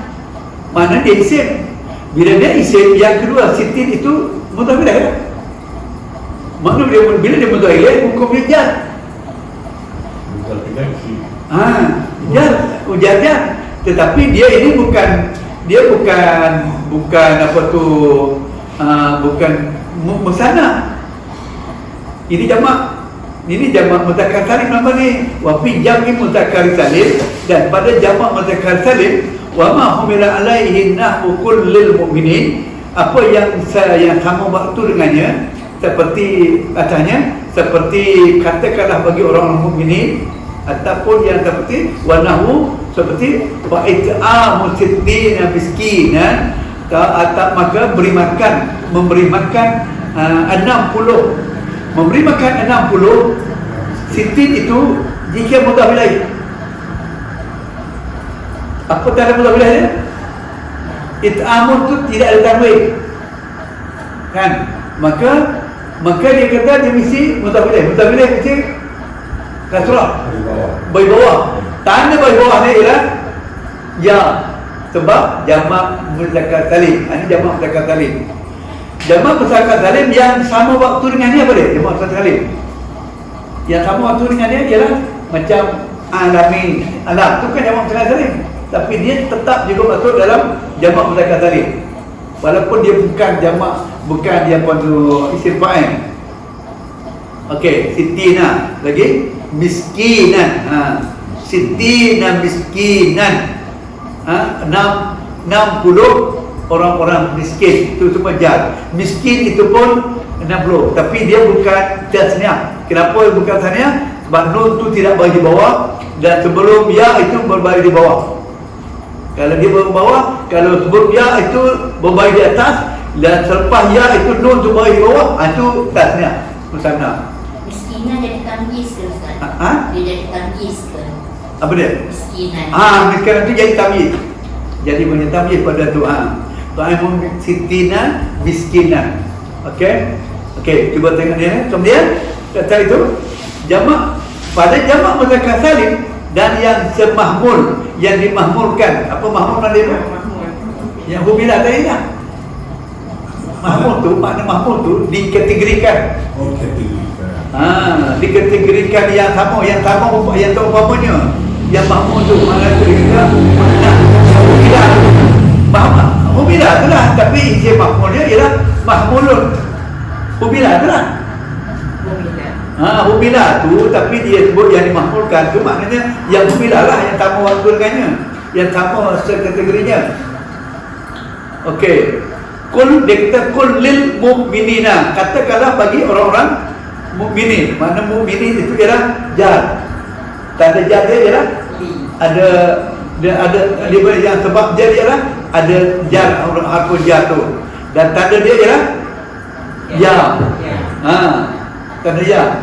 Mana dia isim. Bila dia isim, yang kedua sitin itu mudhaf ilaih. Makna bila dia mudhaf ilaih, hukum dia jar. Jar. Tetapi dia ini bukan apa tu, bukan musanna. Ini jamak mudzakkar salim nama ni. Wa fi jam'i mudzakkar salim, dan pada jamak mudzakkar salim wa ma humila alaihi nahwu kullil mu'minin, apa yang sama waktu dengannya, seperti katanya, seperti katakanlah bagi orang mukminin, ataupun yang seperti wanahu, seperti fa'it'amu sittina miskinan, atau maka memberi makan 60, memberi makan 60. Sitin itu jika mudhaf ilaih. Apa tanda mudhaf ilaih dia? It'amun tu tidak ada tanwin, kan? Maka dia kata dia mesti mudhaf ilaih. Mudhaf ilaih mesti kasrah bagi bawah. Tanda bagi bawah ni ialah ya, sebab jamak muzakkar salim. Ini jamak muzakkar salim. Jamak muzakkar salim yang sama waktu dengan dia apa dia? Jamak muzakkar salim yang sama waktu dengan dia ialah macam alamin. Alam tu kan jamak muzakkar salim, tapi dia tetap juga masuk dalam jamak muzakkar salim, walaupun dia bukan dia pun tu isim fa'il. Okey, sitina lagi miskinan. Sitina miskinan. 60 orang-orang miskin. Itu semua jar. Miskin itu pun 60, tapi dia bukan tasniah. Kenapa bukan tasniah? Sebab nun tu tidak bagi di bawah, dan sebelum ya itu berbaris di bawah. Kalau dia berbawah, kalau sebelum ya itu berbaris di atas, dan selepas ya itu nun tu baris di bawah, itu tasniah, musanna. Miskinan jadi tamyiz ke Ustaz? Dia jadi tamyiz ke? Apa dia? Miskinan. Miskinan itu jadi tamyiz. Jadi punya tamyiz pada Tuhan. Tuhan sitina miskinan. Okey, cuba tengok dia. Kemudian kata itu jamak, pada jamak muzakkar salim dan yang semahmul, yang dimahmulkan. Apa mahmul tadi tu? Yang hubila tadi lah. Mahmud tu, makna Mahmud tu dikategorikan. Oh, kategorikan. Dikategorikan yang sama yang tak umpamanya. Yang Mahmud tu mana tu dia makna Hubilah. Hubilah tu lah, tapi isim Mahmud dia ialah Mahmulun. Hubilah tu lah. Hubilah tu, tapi dia sebut yang dimahmulkan tu maknanya yang hubilah lah, yang sama waktu dengannya, yang sama sekategorinya. Okey. Kul, dia kata kul lil mu'minina, katakanlah bagi orang-orang mukminin. Mana mukminin itu ialah jar. Tanda jar dia ialah ada yang sebab dia ialah ada jar, harfu jar tu. Dan tanda dia ialah ya. Tanda ya.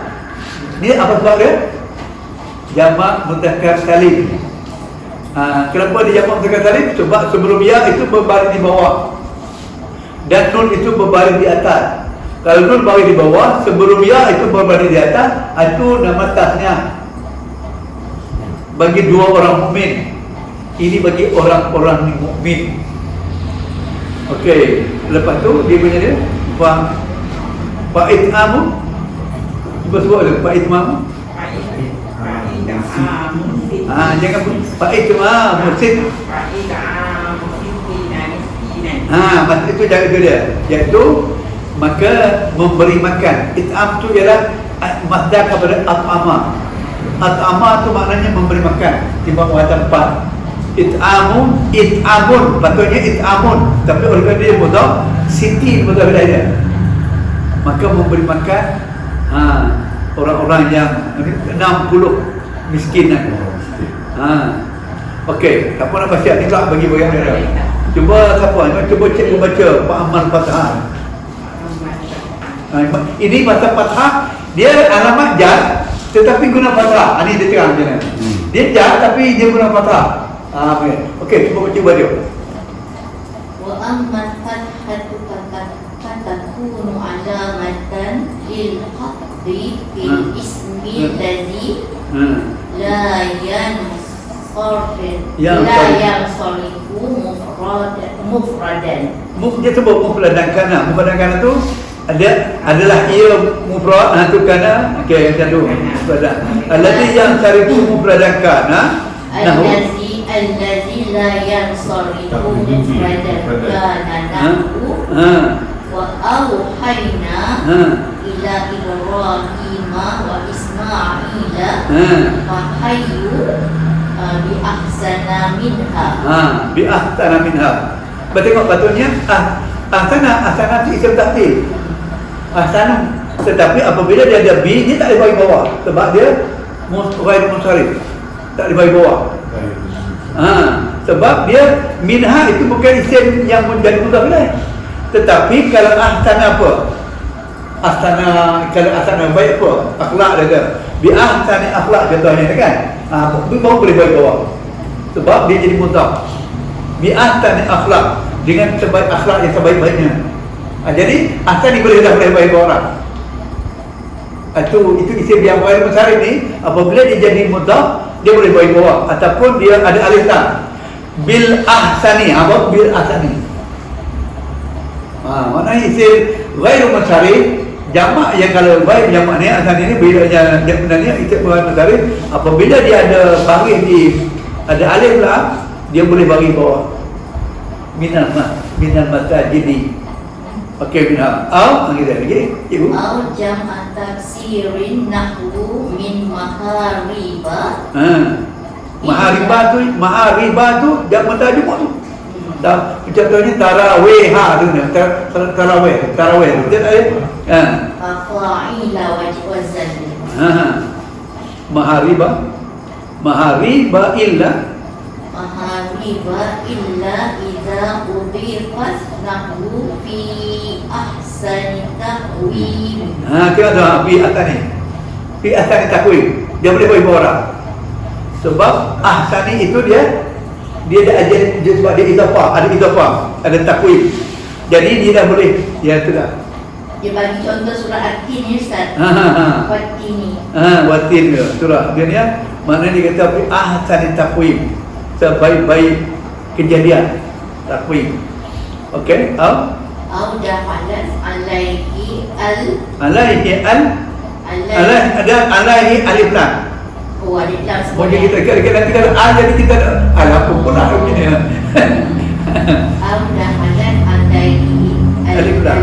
Ni apa sebab dia? Jamak mudzakkar salim. Kenapa dia jamak mudzakkar salim? Sebab sebelum ya itu berbaris di bawah dan nun itu berbaris di atas. Kalau nun baris di bawah, sebelum ya itu berbaris di atas, itu nama tasnya. Bagi dua orang mukmin. Ini bagi orang-orang mukmin. Okey, lepas tu dia punya dia fa'it'amu. Cuba sebut tu fa'it'amu. Jangan fa'it'amu musid. Maksud itu cara dia, iaitu maka memberi makan. It'am tu ialah masdar kepada at'ama. At'ama tu maknanya memberi makan. Timbang kata 4. It'amun, patutnya it'amun, tapi oleh dia mudhaf, siti mudhaf ilaih. Maka memberi makan orang-orang yang 60 miskinan. Okey, siapa nak baca ni tak bagi bayang dia. Cuba siapa? Cuba cek membaca Pak Amal Fathah. Ini bahasa Fathah, dia alamat jar tetapi guna fathah. Ini dia terang macam mana. Dia jar tapi dia guna fathah. Okey, cuba baca dia. Wa ammat fathatu fatakunu alamatan lil qadri fil ismi alladhi la yansarifu mufradan. Dia sebut mufradan kana. Mufradan kana tu adalah ia mufrad tu kana. Okey, macam tu mufradan. Alladhi yansarifu mufradan kana. Allazi la yansarifu mufradan kana nahu wa awhayna ila Ibrahima wa Ismaila fahayyu bi ahsana minha. Tengok patutnya ahsana tu isim tafdil. Ahsana, tetapi apabila dia ada bi, dia tak boleh bagi bawah sebab dia ghair munsharif. Tak boleh bagi bawah. Sebab dia minha itu bukan isim yang menjadi mudhaf ilaih. Tetapi kalau ahsana apa? Kalau ahsana baik apa? Akhlak dia. Bi ahsani akhlak contohnya kan. Baru boleh bagi bawah. Sebab dia jadi mudhaf. Bi ahsani akhlak, dengan sebaik akhlak yang sebaik-baiknya. Jadi ahsani boleh bagi bawah orang. Itu isim yang ghair munsharif ni, apabila dia jadi mudhaf, dia boleh bagi bawah ataupun dia ada alif lam. Bil ahsani, apa bil ahsani? Maknanya isim ghair munsharif jamak yang kalau baik jamak ni ahsani ni bila sebenarnya isim ghair munsharif apabila dia ada baris di ada alif lam, dia boleh bagi bawah. Minal masajidi. Okey, minal. Lagi. Ibu. Au jam'at tafsirin nahwu min mahariba. Mahariba tu jamak tajumuk tu. Contohnya tarawih tu ni. Tarawih tu. Dia tak ada. Fa'ila wazan. Mahariba illa idza udhifat nahwu fi ahsani taqwim. Kita dah fi ahsani. Fi ahsani taqwim. Dia boleh bagi orang. Sebab ahsani itu dia ada ajar, sebab dia idhafah, ada taqwim. Jadi dia dah boleh, dia tu dah. Dia bagi contoh surah At-Tin ni Ustaz. Wat-Tini. Wat-Tin dia surah. Dia ni maknanya dia kata fi ahsani taqwim. Sebaik-baik kejadian taqwim. Okey, Au dakhalat alaihi al Alaihi ada alaihi alif lam. alif lam Mungkin sebenarnya. kita nanti kalau A jadi kita apa pula begini. Au dakhalat alaihi Alif lam.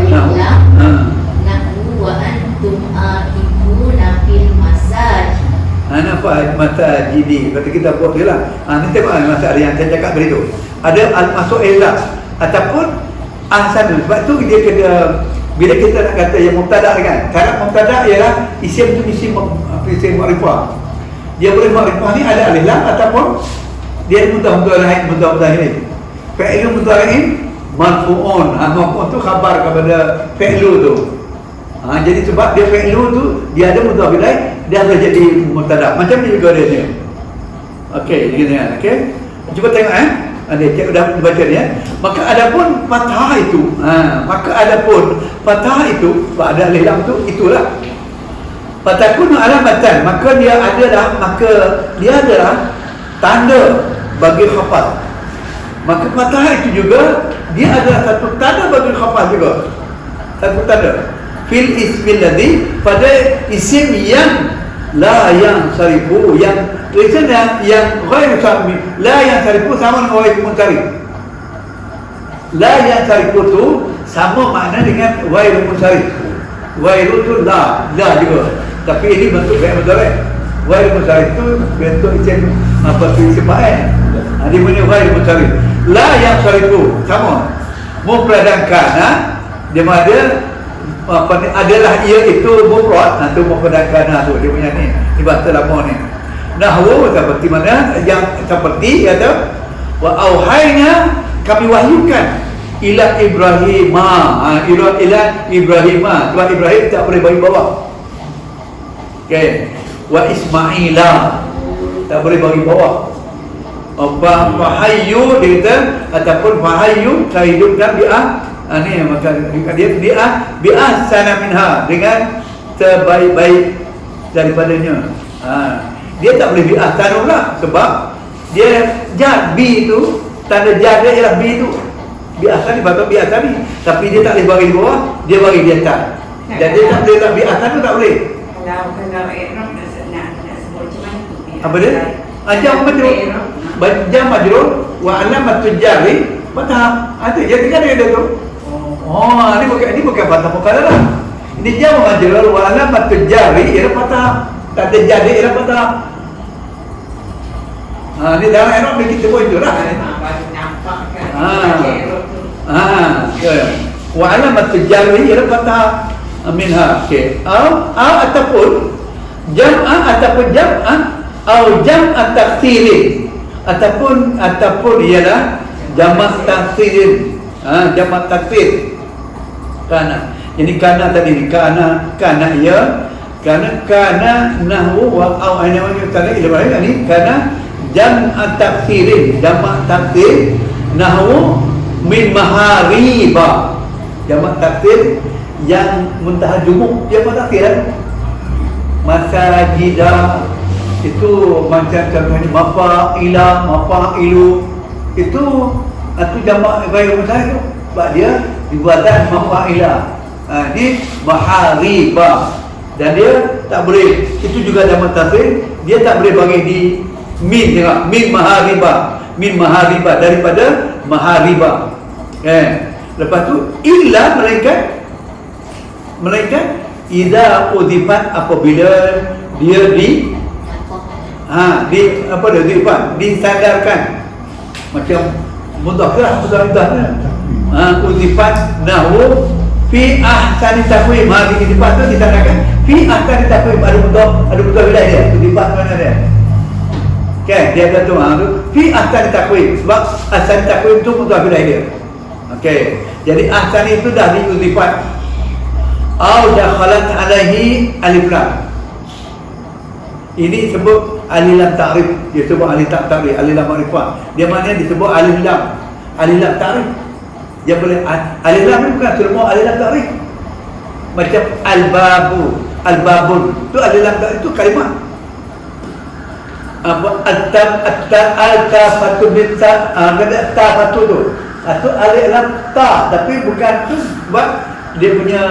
nahwu wa antum akifuna fil masajid. Ana fa mata jadi berarti kita buat dia lah. Ni tengok masa yang saya cakap tadi tu. Ada al-masuk ilah ataupun ahsan. Sebab tu dia kena bila kita nak kata yang mubtada kan. Syarat mubtada ialah isim tu isim ma'rifah. Dia boleh ma'rifah ni ada alif lam ataupun dia mudhari mudhari. Fi'il mudhari marfu'un. Marfu'un tu khabar kepada fi'lu tu. Jadi sebab dia fi'lu tu dia ada mudhari dia boleh jadi mubtada. Macam ni juga dia. Okey, begini kan. Okey. Cuba tengok ada cik dah baca dia. Maka adapun fathah itu, maka adapun fathah itu, pada alif lam tu itulah. Fatakun alamatan, maka dia adalah tanda bagi khafad. Maka fathah itu juga dia adalah satu tanda bagi khafad juga. Satu tanda. Fil ismil ladzi, pada isim yang la yang sarifu, yang tulisan yang ghairu sami, la yang sarifu sama dengan ghairu munsarif. La yang sarifu tu sama makna dengan ghairu munsarif. Ghairu tu la juga. Tapi ini bentuk fi'il mudhari'. Ghairu munsarif tu bentuk isim isim fa'il. Dia punya ghairu munsarif. La yang sarifu sama. Mufrad dan kana dia ada adalah ia itu mufrad, tu mufrad dan kana tu dia punya ni bahasa lama ni. Nahwu seperti mana yang seperti kata wa auhayna, kami wahyukan ila Ibrahim, ila Ibrahim. Sebab Ibrahim tak boleh bagi bawah. Okey. Wa Ismaila tak boleh bagi bawah. Fahayyu dia kata ataupun fahayyu kahidupkan bi'ah. Ni maka dia bi'ah sana minha, dengan terbaik-baik daripadanya. Dia tak boleh bi'ah tanur lah, sebab dia jad bi tu, tanda jad dia ialah bi tu. Bi'ah tadi patut bi'ah tadi, tapi dia tak boleh bagi di bawah, dia bagi di atas. Dan dia tak boleh tak bi'ah tanur, tak boleh. Kalau Iram nak sebut macam mana tu? Apa dia? Jam majrur. Jam majrur wa alamatul jari fathah. Itu dia tinggal dia tu. Ini bukan fathah muqaddarah. Ini jam majrur wa alamatul jari ialah fathah. Tak ada jadi ialah fathah. Ni dalam Arab ni kita buat itulah. Baru nampak kan. Wa alamatul jari ialah fathah minha. Okey. Ataupun jam'a ataupun jam'an atau jam'at taksirin ataupun ialah jamak taksirin. Jamak taksir. Kana. Jadi kana tadi ni kana ya. Kana nahwu wa au ana wa kana ila ini kana jam'at taksirin, jamak taksir nahwu min mahariba. Jamak taksir yang muntaha jumuk dia pada taksir. Masajidah itu macam contohnya mafa'ilu itu jamak ghairu munsarif tu. Sebab dia dibuatkan mafa'ila. Di mahariba, dan dia tak boleh, itu juga jamak taksir, dia tak boleh bagi di min, tengok min mahariba daripada mahariba. Lepas tu illa mereka idza udifat, apabila dia disadarkan macam mudhakkarah udifat nahwu fi ahsani taqwim. Ini udifat tu disadarkan fi ahsani taqwim, ada mudhaf ilaih dia. Udifat mana dia? Okey, dia ada tu fi ahsani taqwim, sebab ahsani taqwim tu mudhaf ilaih dia. Okey, jadi ahsani itu dah diudifat. Au dakhalat alaihi alif lam. Ini disebut alif lam ta'rif. Dia sebut alif lam ta'rif, alif lam ma'rifah. Dia maknanya disebut alif lam ta'rif. Dia boleh alif lam ni bukan semua alif lam ta'rif. Macam al-babun. Tu alif lam ta'rif, itu kalimah. Al-tafatu bin-ta, al-tafatu tu. Atau alif lam ta, tapi bukan tu sebab dia punya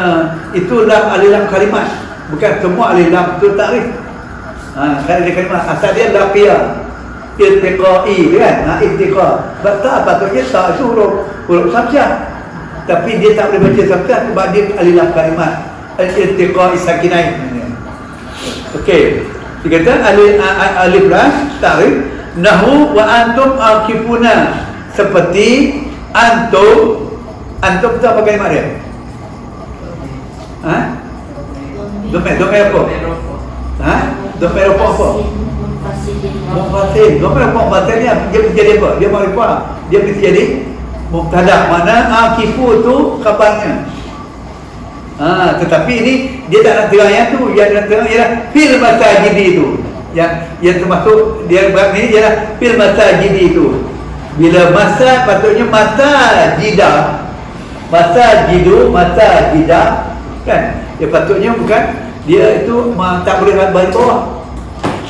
itu lam alif lam kalimat. Bukan semua alif lam tu takrif. Kalimat asal dia laqiya, iltiqai kan? Iltiqa. Sebab ta patutnya ta itu huruf sabjah. Tapi dia tak boleh baca sabjah sebab dia alif lam kalimat. Iltiqa sakinain. Okey. Dia kata alif lam takrif nahu wa antum akifuna, seperti antum tu apa kalimat dia? Domain apa? Domain apa? Mufasil. Domain apa? Mufasil ni dia mesti jadi apa? Dia ma'rifah. Dia mesti jadi mubtada. Mana akifu tu khabarnya. Tetapi ini dia tak nak terang yang tu. Yang nak terang ialah fil masajidi tu. Yang termasuk dia bab ni ialah fil masajidi tu. Bila masa patutnya masa jidah, masa jidah kan? Dia patutnya bukan dia itu tak boleh balik bawah.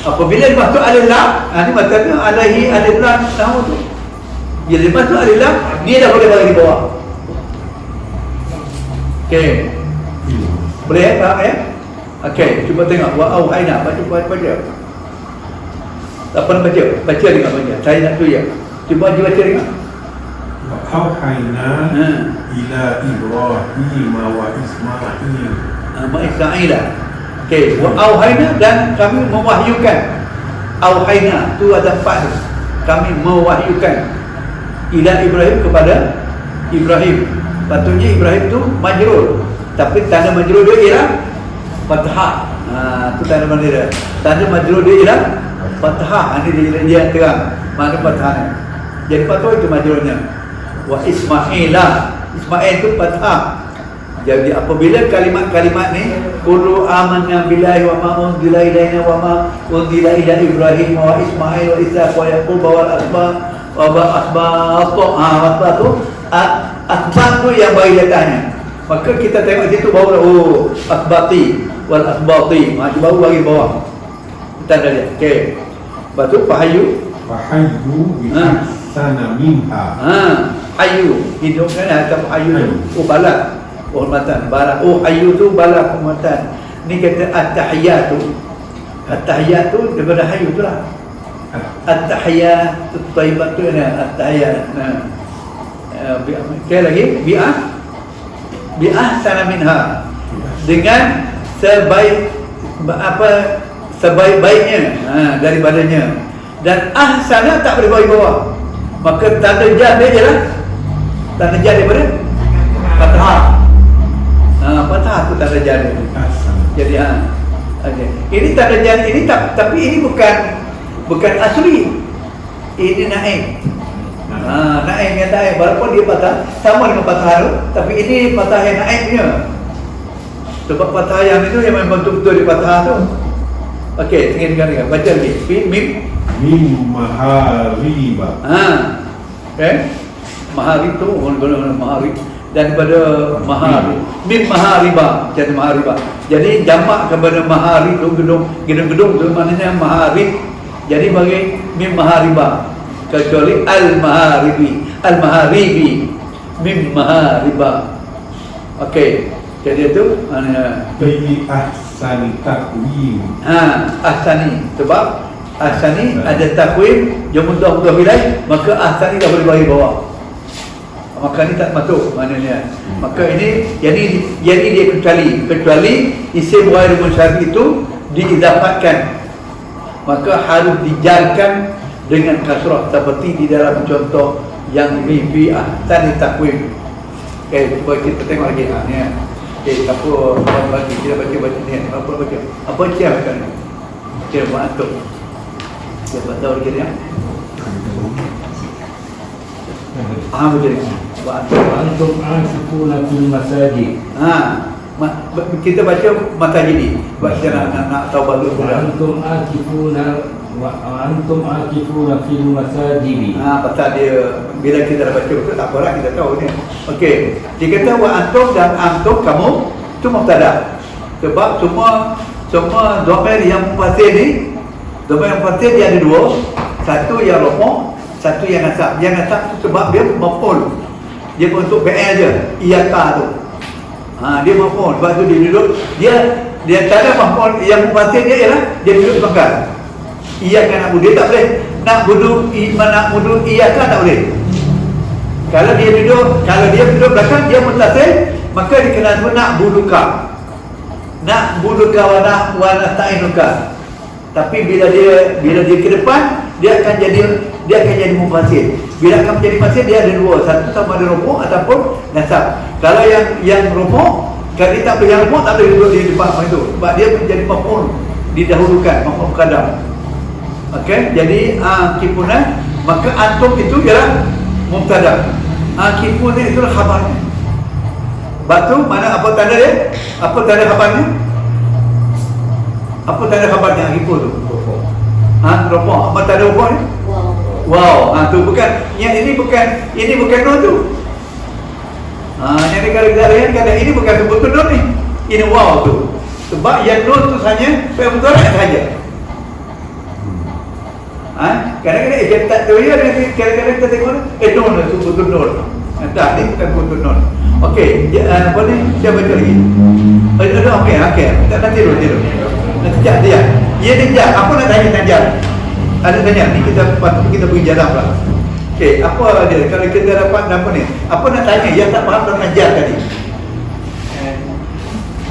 Apabila dia masuk alif lam, ni maksudnya alaihi alif lam tahu tu. Bila dia masuk alif lam, dia dah boleh balik bawah. Okey. Boleh faham ya? Okey, cuba tengok wa auhayna, baca. Apa nak baca? Baca dengan baca. Saya nak tu ya. Cuba baca dengar. Wa auhayna ila Ibrahim wa Ismail. Ismail. Okey, wa auhayna, dan kami mewahyukan. Auhayna tu ada empat. Kami mewahyukan ila Ibrahim, kepada Ibrahim. Patutnya Ibrahim tu majrur, tapi tanda majrur dia ialah fathah. Tu tanda majrur dia. Tanda majrur dia ialah fathah. Ini dia terang mana fathahnya. Jadi patut itu majrurnya. Wa Ismaila. Ismail tu fathah. Jadi apabila kalimat-kalimat ni kullu amanna billahi wa ma unzila ilaina wa ma unzila ila Ibrahim wa Ismail wa Ishaq wa Yaqub wa al-asbaq asbaq tu yang bagi datanya. Maka kita tengok situ baru asbati wal asbati. Baru bagi bawah. Tanda dia. Okey. Lepas tu pahayu bi ahsana minha. Hayu hidup kan atau hayu. Balak hormatan, balak. Hayu tu balak hormatan. Ni kata at-tahiyatu. At-tahiyatu daripada hayu tu lah. At-tahiyat thayyibat tu ada at-tahiyat. Sekali lagi bi ahsana minha, dengan sebaik-baiknya daripadanya. Dan ahsana tak boleh bagi bawah. Maka tanda jar dia ialah tanda jar daripada fathah. Fathah tu tanda jar dia. Jadi okey. Ini tanda jar ini tapi ini bukan asli. Ini naik. Naik yang naik, walaupun dia patah sama dengan patah tu, tapi ini patah yang naiknya. Sebab patah yang itu yang memang betul-betul di patah tu. Okey, dengar. Baca lagi. Min mahariba. Okey. Maharib tu orang maharib, daripada maharib. Min mahariba, jadi mahariba. Jadi jamak kepada maharib tu gedung-gedung tu maknanya maharib. Jadi bagi min mahariba, kecuali al-maharibi min mahariba. Okey, jadi itu Bi ahsani takwim. ahsani, sebab ahsani ada takwim yang mudah ilaih, maka ahsani dah boleh bagi bawah. Maka ini tak masuk maknanya. Maka ini jadi dia kecuali isim ghair musyarrif itu diidafatkan, maka harus dijarkan dengan kasrah seperti di dalam contoh yang bi ahsani takwim. Okey, cuba kita tengok lagi ni. Okey, apa bagi kita baca ni. Apa baca? Apa siap kan? Okey, buat tu. Siapa tahu lagi dia? Betul. Buat tu. Antum asifuna fil masajid. Kita baca masajid. Baca nak tahu bagus pula. Antum akifuna fil masajid. Pasal dia bila kita dah baca betul tak apalah, kita tahu ni. Okey. Dia kata wa antum dan antum kamu itu mubtada. Sebab semua dhamir yang mufassir ni, dhamir yang mufassir dia ada dua. Satu yang rafa', satu yang nasab. Yang nasab tu sebab dia maf'ul. Dia untuk PL je, iyaka tu. Dia maf'ul. Sebab tu dia duduk, dia tak ada maf'ul. Yang mufasir dia ialah dia duduk pangkal. Iyaka na'budu. Dia tak boleh nak budu iyaka, tak boleh. Kalau dia duduk belakang, dia mutasir, maka dikenal sebut na'buduka. Na'buduka wa nasta'inuka. Tapi bila dia ke depan, dia akan jadi mufasir. Bila akan menjadi mufasir, dia ada dua. Satu sama ada rukuk ataupun nasab. Kalau yang rukuk, kalau dia tak boleh yang rukuk, tak boleh duduk di depan macam itu. Sebab dia menjadi maf'ul, didahulukan, maf'ul qadam. Okey, jadi kipunan, maka antum itu ialah mubtada. Kipunan itu khabarnya. Batu mana apa tanda dia? Apa tanda khabarnya? Apa tanda khabarnya kipun tu? Rofo. Apa tanda rofo ni? Wow. Tu bukan, ini bukan nun tu. Yang ni kalau kita lihat kata ini bukan betul nun ni. Ini wow tu. Sebab yang nun tu hanya betul saja. Kadang-kadang dia tak tahu ya, kadang-kadang kita tengok nun tu betul nun. Tak, ni bukan betul nun. Okey, apa ni? Saya baca lagi. Okey. Tak tidur. Nanti dia. Ya dia. Apa nak tanya? Ada tanya ni, kita pergi jalan pula. Okey, apa dia? Kalau kita dapat apa ni? Apa nak tanya? Yang tak faham tentang jar tadi.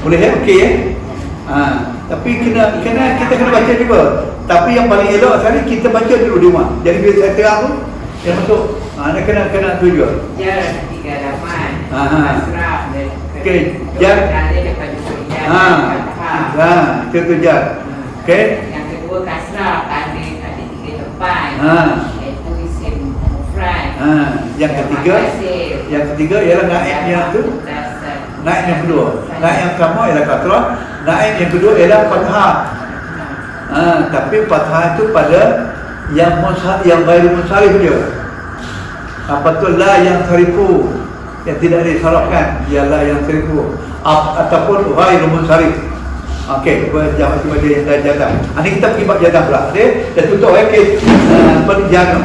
Boleh ya? Okey ya? Tapi kita kena baca juga. Tapi yang paling elok sekali kita baca dulu di rumah. Jadi bila saya terang tu, yang betul. Anda kena tu juga. Jar 3 halaman. Kasrah dan Okey, jar. Itu jar. Okey. Yang kedua kasrah, ada 3 tempat. Iaitu isim mufrad. Yang ketiga ialah naib yang tu. Naib yang kedua. Naib yang pertama ialah kasrah. Naib yang kedua ialah fathah. Tapi fathah itu pada yang ghairu munsharif dia. Apa tu la yang sarifu, yang tidak disarafkan, ialah yang sarifu ataupun ghairu munsharif. Okey, jawab cuma dia yang dah jadam. Ini kita pergi bab jadam pula. Dia dah tutup kes penjana.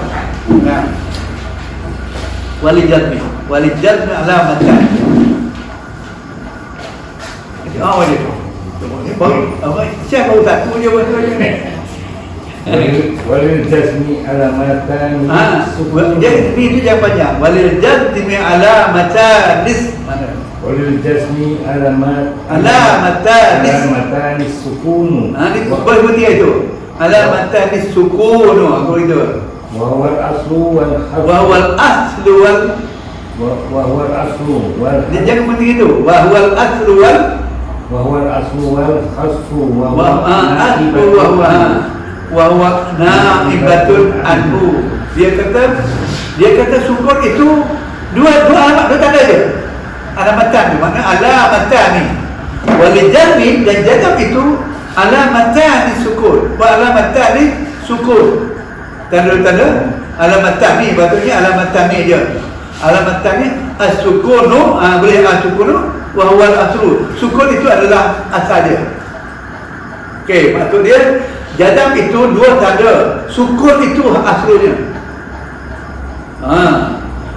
Wali jadmi alamatan. Apa dia tu? Ini baru siapa ustaz tu dia buat ni. Walil jazmi alamatan Jadi itu yang panjang. Walil jazmi alamatan mana? Walil jazmi alamatan sukunu. Ini boleh berhenti itu. Alamatan sukunu. Apa itu? Wahwal aslu wal Dia jangan berhenti itu. Wahwal aslu wal khasfu wahwa na'ibatun anhu. Dia kata syukur itu dua alamat, dua tanda je. Alamatan tu makna alamatan ni. Walijami dan jadab itu alamatan ni syukur. Alamatan ni syukur. Tanda-tanda alamatan ni, patutnya alamatan ni je. Alamatan ni as-sukunu, boleh as-sukunu wa huwa al-aslu. Syukur itu adalah asal dia. Okey, maksud dia jadab itu dua tanda, syukur itu aslunya.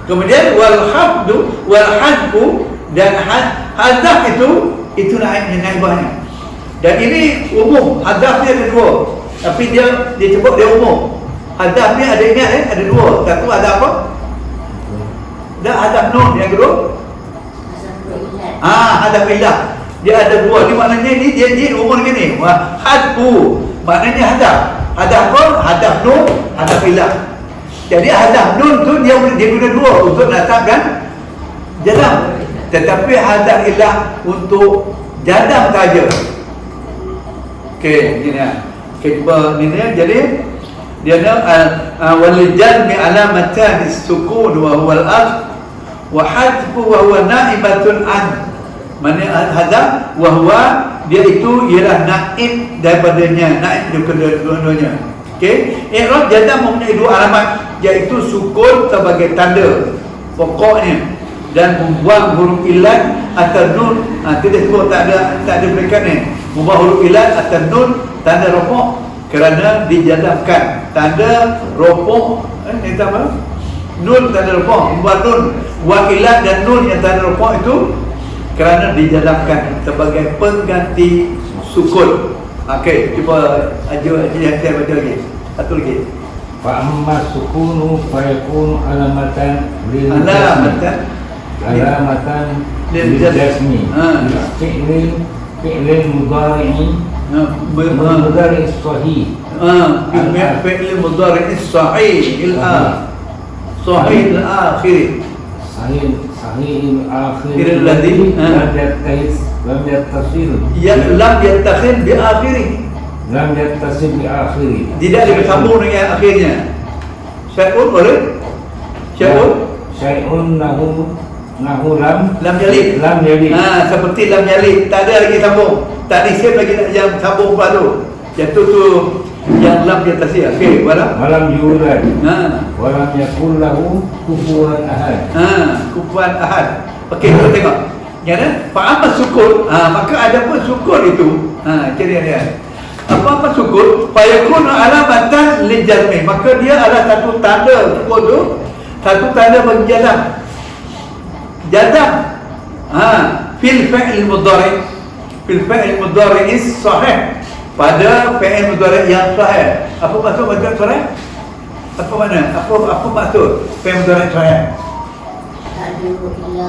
Kemudian wal hadfu dan hadaf itu naibahnya. Dan ini umum, hadafnya ada dua. Tapi dia sebut dia umum. Hadafnya ada ingat ada dua. Satu hadaf apa? Dan hadaf nun yang kedua. Hadaf ilah. Dia ada dua. Ini maknanya dia umum gini. Hadfu maknanya hadaf. Hadaf apa? Hadaf nun, hadaf ilah. Jadi hadaf nun tu dia guna dua untuk nasabkan jadam. Tetapi hadaf ilah untuk jadam saja. Okey, ini ni jadi dia wal jazmi alamatan as-sukun wa huwa al-asl wa hadfu wa huwa na'ibatun an. Mana hadaf wa huwa dia itu ialah naib daripadanya, naib dua-duanya. Okey, i'rab jadam mempunyai dua alamat, iaitu sukun sebagai tanda pokoknya dan membuang huruf ilat atau nun. Tidak sebut tak ada berikan ni. Membuang huruf ilat atau nun tanda rofok kerana dijadamkan. Tanda rofok ni apa? Nun tanda rafah, buat nun wakilan dan nun yang tanda rafah itu kerana dijadikan sebagai pengganti sukun. Okey, cuba aja saya baca lagi. Satu lagi. Fa amma sukunu fa yakunu alamatan lil alamatan lil jasmi. Fi'lin mudhari mudhari sahih. Fi'lin mudhari sahih صحيح الآخر صحيح الآخر الذي لم يتصل بآخره لم يتصل بآخره tidak disambung dengan akhirnya. Syai'un boleh? Syai'un nahu lam yalid. Seperti lam yalid, tak ada lagi sambung, tak disim lagi yang sambung baru. Itu tu yang lam yatasir. Okey, walam yulad. Walam yakul lahu kufuwan ahad. Kufuwan ahad. Okey, kita tengok. Ya kan? Fa'amat sukun, maka ada pun sukun itu. Jadi dia. Apa sukun? Fayakun alamatan lil jazmi. Maka dia adalah satu tanda sukun tu, satu tanda bagi jazam. Jazam. Fil fi'il mudhari. Fil fi'il mudhari is sahih. Pada fi'il mudhari yang sahih. Apa maksud mudhari sahih? Apa mana? Apa maksud fi'il mudhari sahih?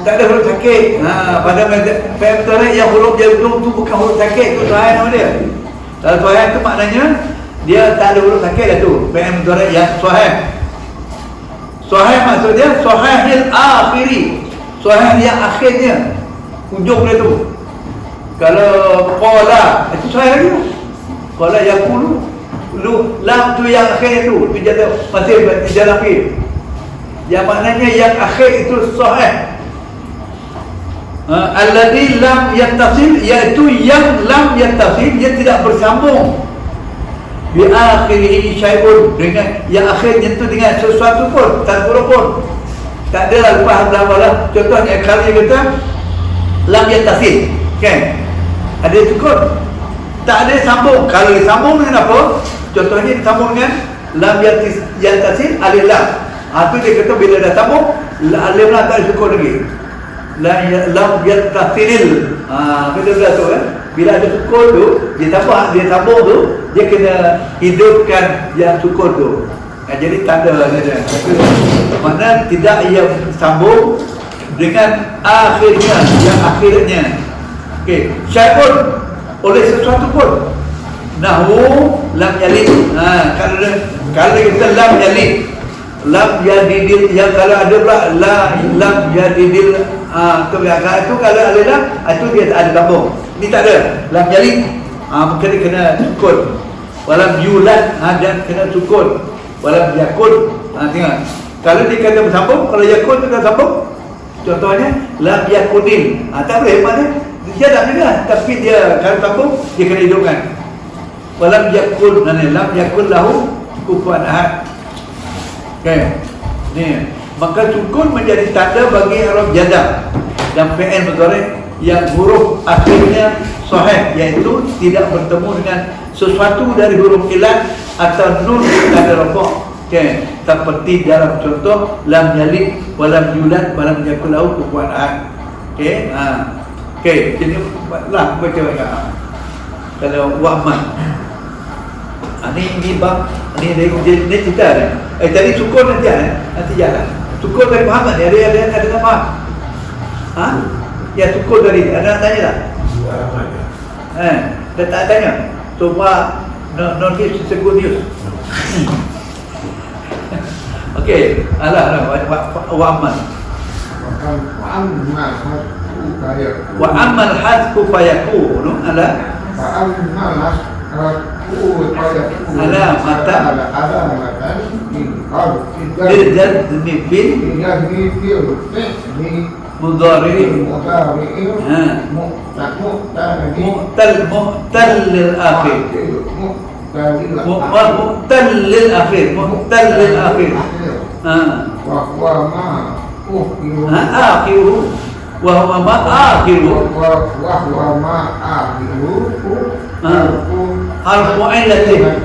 Tak ada huruf sakit. Pada fi'il mudhari yang huruf dia tu bukan huruf sakit, tu sahih nama dia. Kalau sahih tu maknanya dia tak ada huruf sakit dah tu. Fi'il mudhari yang sahih. Sahih maksudnya sahihil akhiri. Sahih yang akhirnya. Ujung dia tu. Kalau qala itu sahih lagi. Qala yaqulu lu lam tu yang akhir tu jadi masih dalam fi'il. Yang maknanya yang akhir itu sahih. Alladhi lam yattasil, iaitu yang lam yattasil, dia tidak bersambung bi akhirihi syai'un, dengan yang akhirnya itu dengan sesuatu pun, tak huruf pun. Tak ada lepas lah. Contohnya kalau dia kata lam yattasil, kan? Ada sukun, tak ada sambung. Kalau disambung dengan apa? Contohnya disambung dengan lam yattasil alif lam. Itu dia kata bila dah sambung alif lam tak ada sukun lagi. Lam yattasil. Bila dah tu kan? Bila ada sukun tu, dia sambung tu, dia kena hidupkan yang sukun tu. Jadi tanda dia. Mana tidak ia sambung dengan akhirnya, yang akhirnya. Okey, syai'un oleh sesuatu pun. Nahu lam yalid. Kalau kita lam yalid, lam yadidil, yang kalau ada pula lam yadidil, itu kalau ada lam, itu dia tak ada sambung. Ini tak ada lam yalid, maka dia kena sukun. Walam yulad, dan kena sukun. Walam yakun, tengok. Kalau dia kata bersambung, kalau yakun tu kena sambung. Contohnya lam yakunil, tak boleh mana? Dia tak juga, tapi dia kalau sambung dia kena hidupkan. Walam yakun, lam yakun lahu kufuwan ahad. Okay. Ni, maka sukun menjadi tanda bagi huruf jazam dan fi'il mudhari yang huruf akhirnya sahih, iaitu tidak bertemu dengan sesuatu dari huruf ilat atau nun tanda rafa'. Okay. Seperti dalam contoh lam yalid walam yulad walam yakul lahu kufuwan ahad. Okey, okey, jadi lah baca kalau wa'man. Ini bab ni cerita ni. Tadi sukun nanti jalan. Sukun dari Muhammad ni ada tak faham? Ya sukun dari ada tanya tak? Dia tak tanya. Cuma non give good news. Okey, wa'man. Wa amal hasbu fayakunu ala liljazmi bil mudhari mu'tal lil akhir mu'tal lil akhir akhiru wa huwa ma akhiru harfu illatin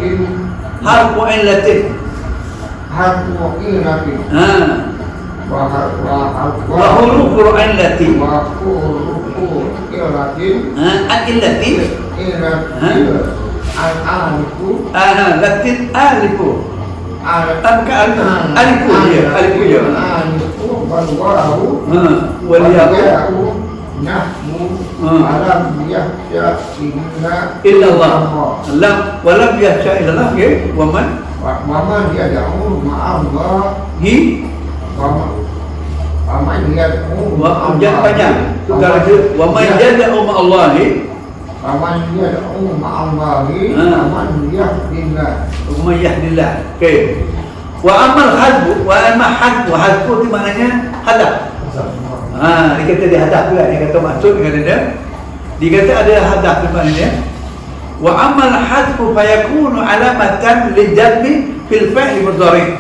wa huruful illati al-illati latin alifu tanka alifu ya wal ya'u alam yahsya illa Allah lam walam yahsya illa Allah ya wa man yad'u ma'allah wa jangan panjang tu kalau tu wa man yad'u ma'allahi Faman yad'u ma'allahi faman yahdillah. Faman yahdillah. Okey. Wa amal hadbu wa amal hadbu hadbu itu maknanya hadap. Dia kata dia hadap pula. Dia kata maksud dengan dia. Dia kata ada hadap tu maknanya. Wa amal hadbu fayakunu alamatan lijadbi fil fa'li mudhari'.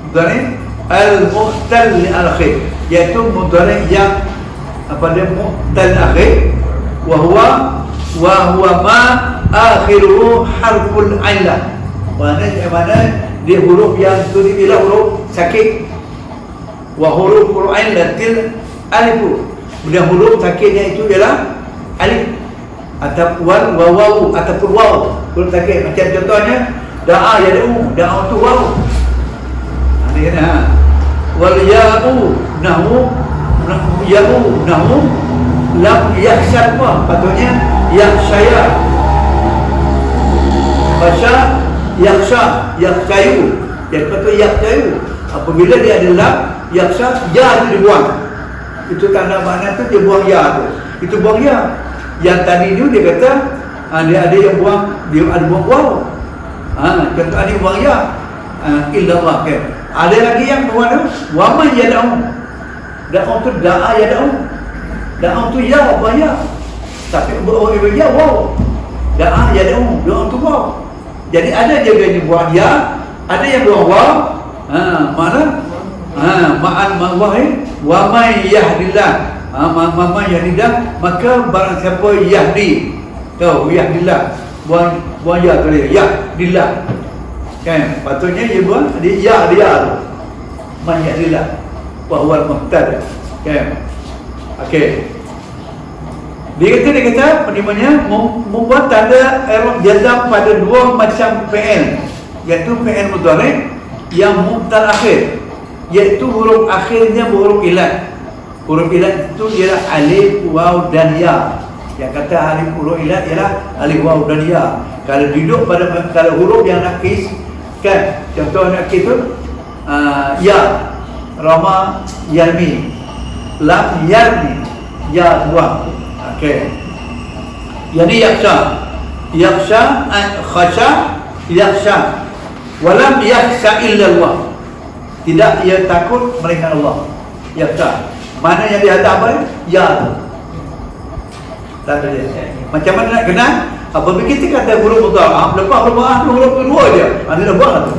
Mudhari' al-muhtal li al-akhir. Iaitu mudhari' yang apa dia muhtal akhir. Wahwa ma akhiruhu harful illah. Mana dia huruf yang tu dibilang huruf sakit. Wa huruful illatil alif. Kemudian huruf sakitnya itu ialah alif ataupun wawu ataupun waw. Huruf sakit macam contohnya da'a yad'u, da'a tu waw. Ini kan wal ya'u nahu ya'u nahu lam yakhsha apa patutnya yakhshaya baca yakhshayu yang patut yakhshayu apabila dia ada lam yakhsha ya itu dibuang itu tanda makna tu dia buang ya tu itu buang ya yang tadi tu dia kata dia ada yang buang dia ada buang waw contoh ada buang ya illallah kan ada lagi yang buang tu wa man yad'u da'u tu da'a yad'u da'a tu ya apa ya tapi ya wow da'a ya da'a tu wow jadi ada dia yang buat ya ada yang buat wow mana ma'an ma'wahi wa man yahdillah man yahdillah maka barang siapa yahdi tahu yahdillah buang ya tadi yahdillah kan patutnya dia buat dia man yahdillah wa huwa al-muhtadi kan. Okey. Dia kata penimanya membuat tanda i'rab jazam pada dua macam fi'il, iaitu fi'il mudhari' yang mu'tal akhir, iaitu huruf akhirnya huruf ilat. Huruf ilat itu ialah alif, waw dan ya. Yang kata alif huruf ilat ialah alif, waw dan ya. Kalau duduk pada kalau huruf yang nakis kan, contoh nakis itu ya, rama yarmi, lam yarmi, ya buang. Okey. Yani yakhsha khasha yakhsha walam yakhsha illa Allah. Tidak ia takut melainkan Allah. Yakhsha. Mana yang dihadap apa? Ya. Tak ada dia. Macam mana nak kenal? Apabila kita kata huruf mudhari', lepas huruf kedua dia, ada dah buang tu.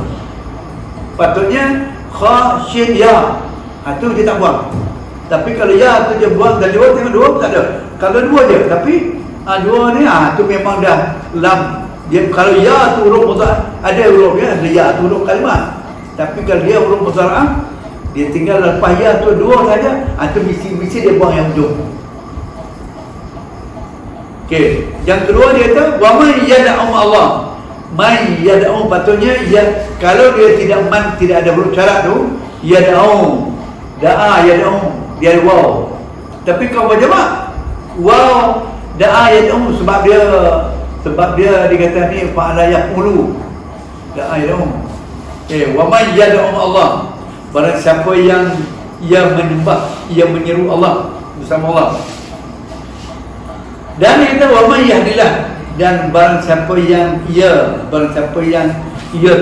Patutnya khashin ya. Itu dia tak buang. Tapi kalau ya tu dia buang dan dua tengok dua tak ada. Kalau dua je tapi dua ni tu memang dah lam. Dia kalau ya tu huruf mudhari' ada hurufnya, ada ya tu huruf kalimah. Tapi kalau dia huruf mudhari' dia tinggal lepas ya tu dua saja, tu mesti dia buang yang hujung. Okey, yang kedua dia kata wa man yad'u Allah. Man yad'u patutnya ya kalau dia tidak ada huruf syarat tu yad'u. Da'a yad'u dia ada waw. Tapi kalau berjemaah waw da'a yad'u sebab dia dikata ni fa'ala yaqulu. Da'a yad'u. Wa man yad'u Allah. Barang siapa yang ia menyembah, ia menyeru Allah bersama Allah. Dan dia kata wa man yahdillah, dan barang siapa yang ia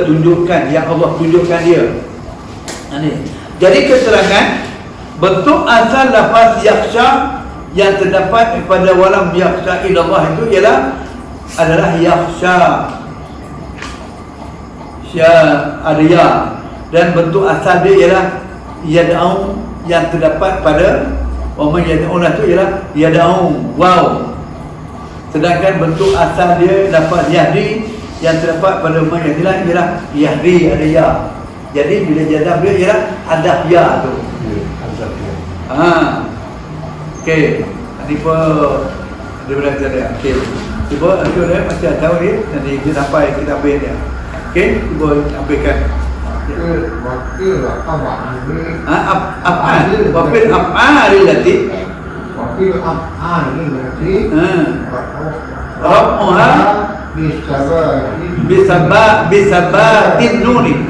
tunjukkan, yang Allah tunjukkan dia. Jadi keterangan bentuk asal lafaz yakhsha yang terdapat pada walam yakhsha illallah itu adalah yakhsha ada ya, dan bentuk asal dia ialah yad'u yang terdapat pada wa man yad'una itu ialah yad'u waw. Sedangkan bentuk asal dia lafaz yahdi yang terdapat pada man yahdilah ialah yahdi ada ya. Jadi bila jazam dia ialah adab ya tu. Azab ya. Okey. Ini pun dia bilang dia. Okey. Cuba aku dia macam tahu dia nanti kita sampai kita ambil dia. Okey, cuba ambilkan. Wakil apa ini? Af'al. Wafil af'al lati. Wakil apa ini berarti? Rafuha bisabatin nuni.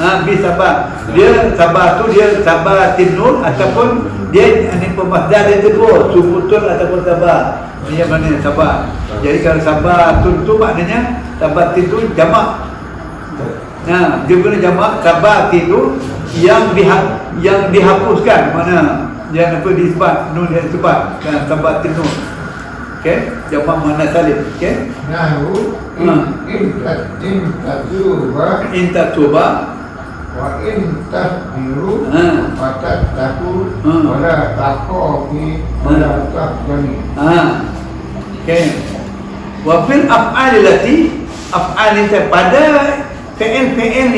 Bisabah. Dia sabah tu dia sabatin nun ataupun dia ini pemasdar dia kedua, subutul ataupun sabah. Ini yang mana sabah. Jadi kalau sabatun tu maknanya sabatin tu jamak. Nah, dia guna jamak sabatin tu yang dihapuskan, mana yang apa disebut nun yang sebab kan sabatin nun. Okey, jamak mana salim. Okey. Nahu in tatuba wa in tasbiru wa tattaqu wa la taqafi wa la tahzani. Okey. Wa fil af'al allati af'al pada fi'il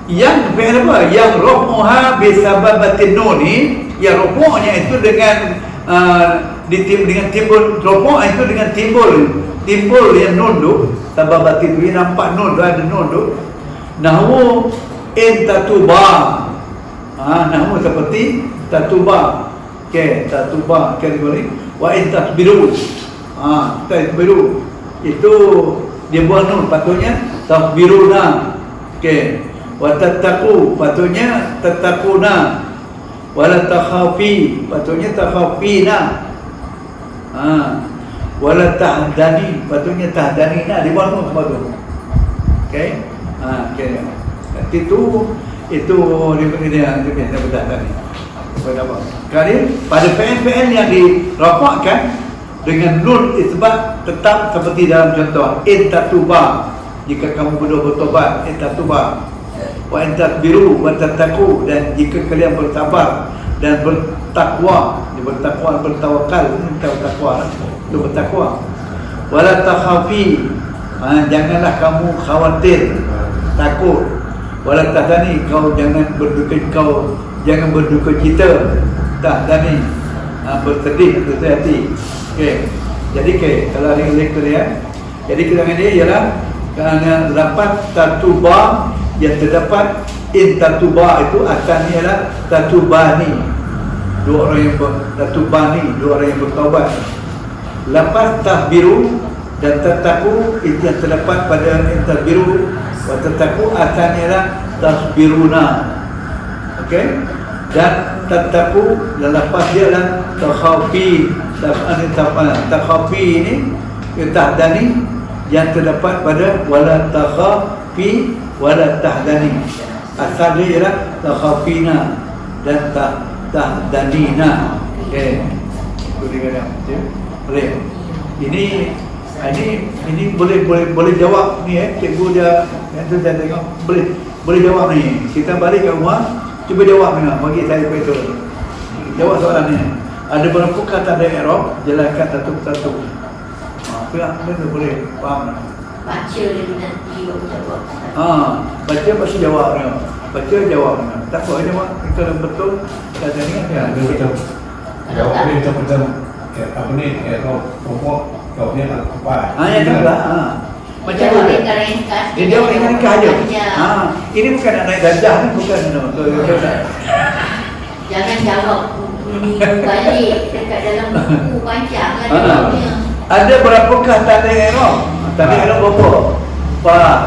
yang fi'il apa? Yang rufuha bi sababatin nuni, yang rufu'nya itu dengan dengan timbul rufu' itu dengan timbul yang nun tu, sababatin tu nampak nun tu, ada nun tu. Nahwu in tatuba. Nahwu seperti tatuba. Okey, tatuba kategori wa in tasbiru. Tasbiru itu dia buang nun, patutnya tasbiruna. Okey. Wa tattaqu, patutnya tattaquna. Wala takhafi, patutnya takhafina. Wala tahdani, patutnya tahdanina. Dia buang nun semua tu. Okey. Okey. Itu dia biasa betul tadi. Kali pada fi'il yang dirafakkan dengan nun isbat tetap seperti dalam contoh in tatuba, jika kamu bertobat, in tatuba, wa in tasbiru wa tattaqu, dan jika kalian bersabar dan bertakwa, bertawakal, bertakwa, itu bertakwa. Wala takhafi, janganlah kamu khawatir, takut. Wala tahzani, kau jangan berduka cita. Tahzani, bersedih, hati. Okey. Jadi kalau hari lektor dia, jadi keterangan dia ialah kerana lapan tatuba yang terdapat in tatuba itu asalnya ialah tatubani. Dua orang yang bertaubat. Lapan tahbiru dan tattaqu itu yang terdapat pada in tahbiru wa tattaqu asalnya ialah tasbiruna. Okey? Dan tattaqu dan lepas dia adalah takhafi. Takhafi ini tahdani yang terdapat pada wala takhafi wala tahdani. Asal dia ialah takhafina dan tahdanina. Okey. Itu dia kata. Boleh. Ini boleh jawab ni cikgu dia nanti saya tengok boleh jawab ni. Kita balik ke rumah, cuba jawab ni, bagi saya kuetor. Jawab soalan ni. Ada berapa kata ada i'rab? Jelaskan satu-satu. Apa yang anda boleh faham? Baca dia nanti baru jawab. Baca pasti jawab dia. Baca jawab dia. Tak apa jawab. Kalau betul kata ni kan. Dia macam jawab ni macam apa ni i'rab pokok jawabnya apa? Ya juga. Macam Jawab mana? dengan ringkas. Dia jawab dengan ringkas aja. Panjang. Ini bukan nak naik darjah ni, bukan. Jangan jawab balik dekat dalam buku panjang kan jawabnya. Ada berapakah tanda i'rab? Tanda i'rab berapa? Empat.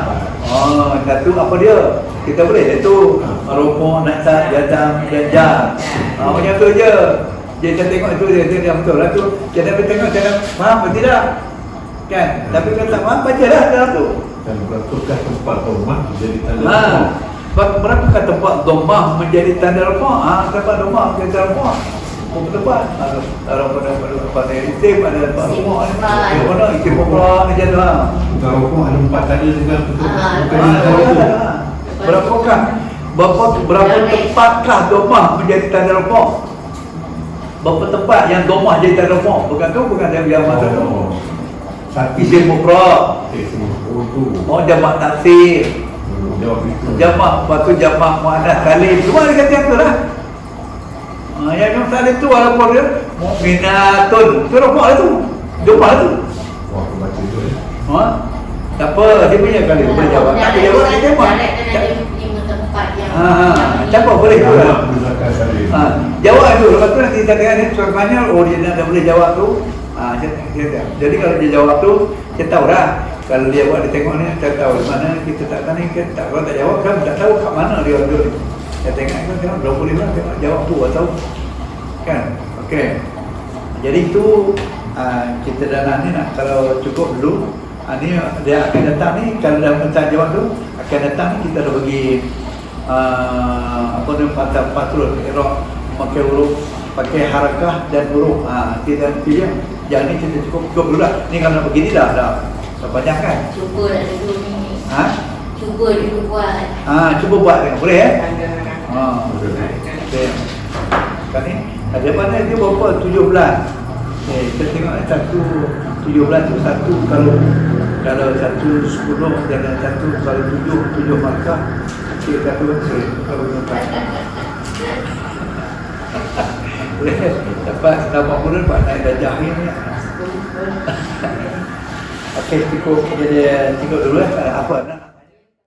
Satu apa dia? Kita boleh iaitu rufu', nasab, jazam, dan jar. Macam tu je. Jadi saya tengok itu dia betul lah tu. Jadi saya tengok saya faham atau tidak? Kan? Tapi kalau tak faham, baca dah dalam tu. Dan berapakah tempat domah menjadi tanda Berapakah tempat domah menjadi tanda rafa'? Tempat domah menjadi tanda rafa'. Berapa tempat? Ada tempat isim, ada tempat rafa'. Di mana isim rafa' ni jadi lah. Bukan rokok ada empat tanda dengan Berapa tempatkah domah menjadi tanda rafa'? Berapa tempat yang domah jadi tanda rafa'? Bukan tu, bukan yang masa tu. Isim mufrad. Isim mufrad tu. Jamak taksir. Jawab itu. Jamak, lepas tu jamak muannas salim. Semua dia kata tu lah. Yang jamak salim tu walaupun dia mukminatun. Tu rokok lah tu. Jumpa lah tu. Wah, aku baca tu. Tak apa, dia punya kali boleh jawab. Tak boleh jawab, dia jamak. Ada 5 tempat yang Siapa boleh tu lah. Jawab gunakan salim. Jawab tu, lepas tu nanti kita tengok ni soal panel, oh dia dah boleh jawab tu. Jadi kalau dia jawab tu, kita tahu dah. Kalau dia buat, dia tengok ni, kita tahu di mana kita tak tahu ni, kita tak, kalau tak jawab kan, tak tahu kat mana dia tu. Kita tengok 25 tengok jawab tu atau kan. Okey. Jadi itu kita dah ni nak kalau cukup dulu. Ni dia akan datang ni, kalau dah minta jawab tu akan datang ni, kita dah bagi apa ni, patrol Iraq pakai huruf, pakai harakah dan huruf. Kita pilih yang ni kita cukup dulu lah. Ni kalau nak begini dah panjang kan. cuba dah dulu ni. Cuba dulu buat. Cuba buat tengok boleh Boleh. Kan ni ada mana dia berapa 17. Kita tengok satu 17 tu satu, kalau 1 10 dan satu kalau 7 markah kita satu kalau dapat 80 Pak naik darjah ni. Okey, cukup dulu apa nak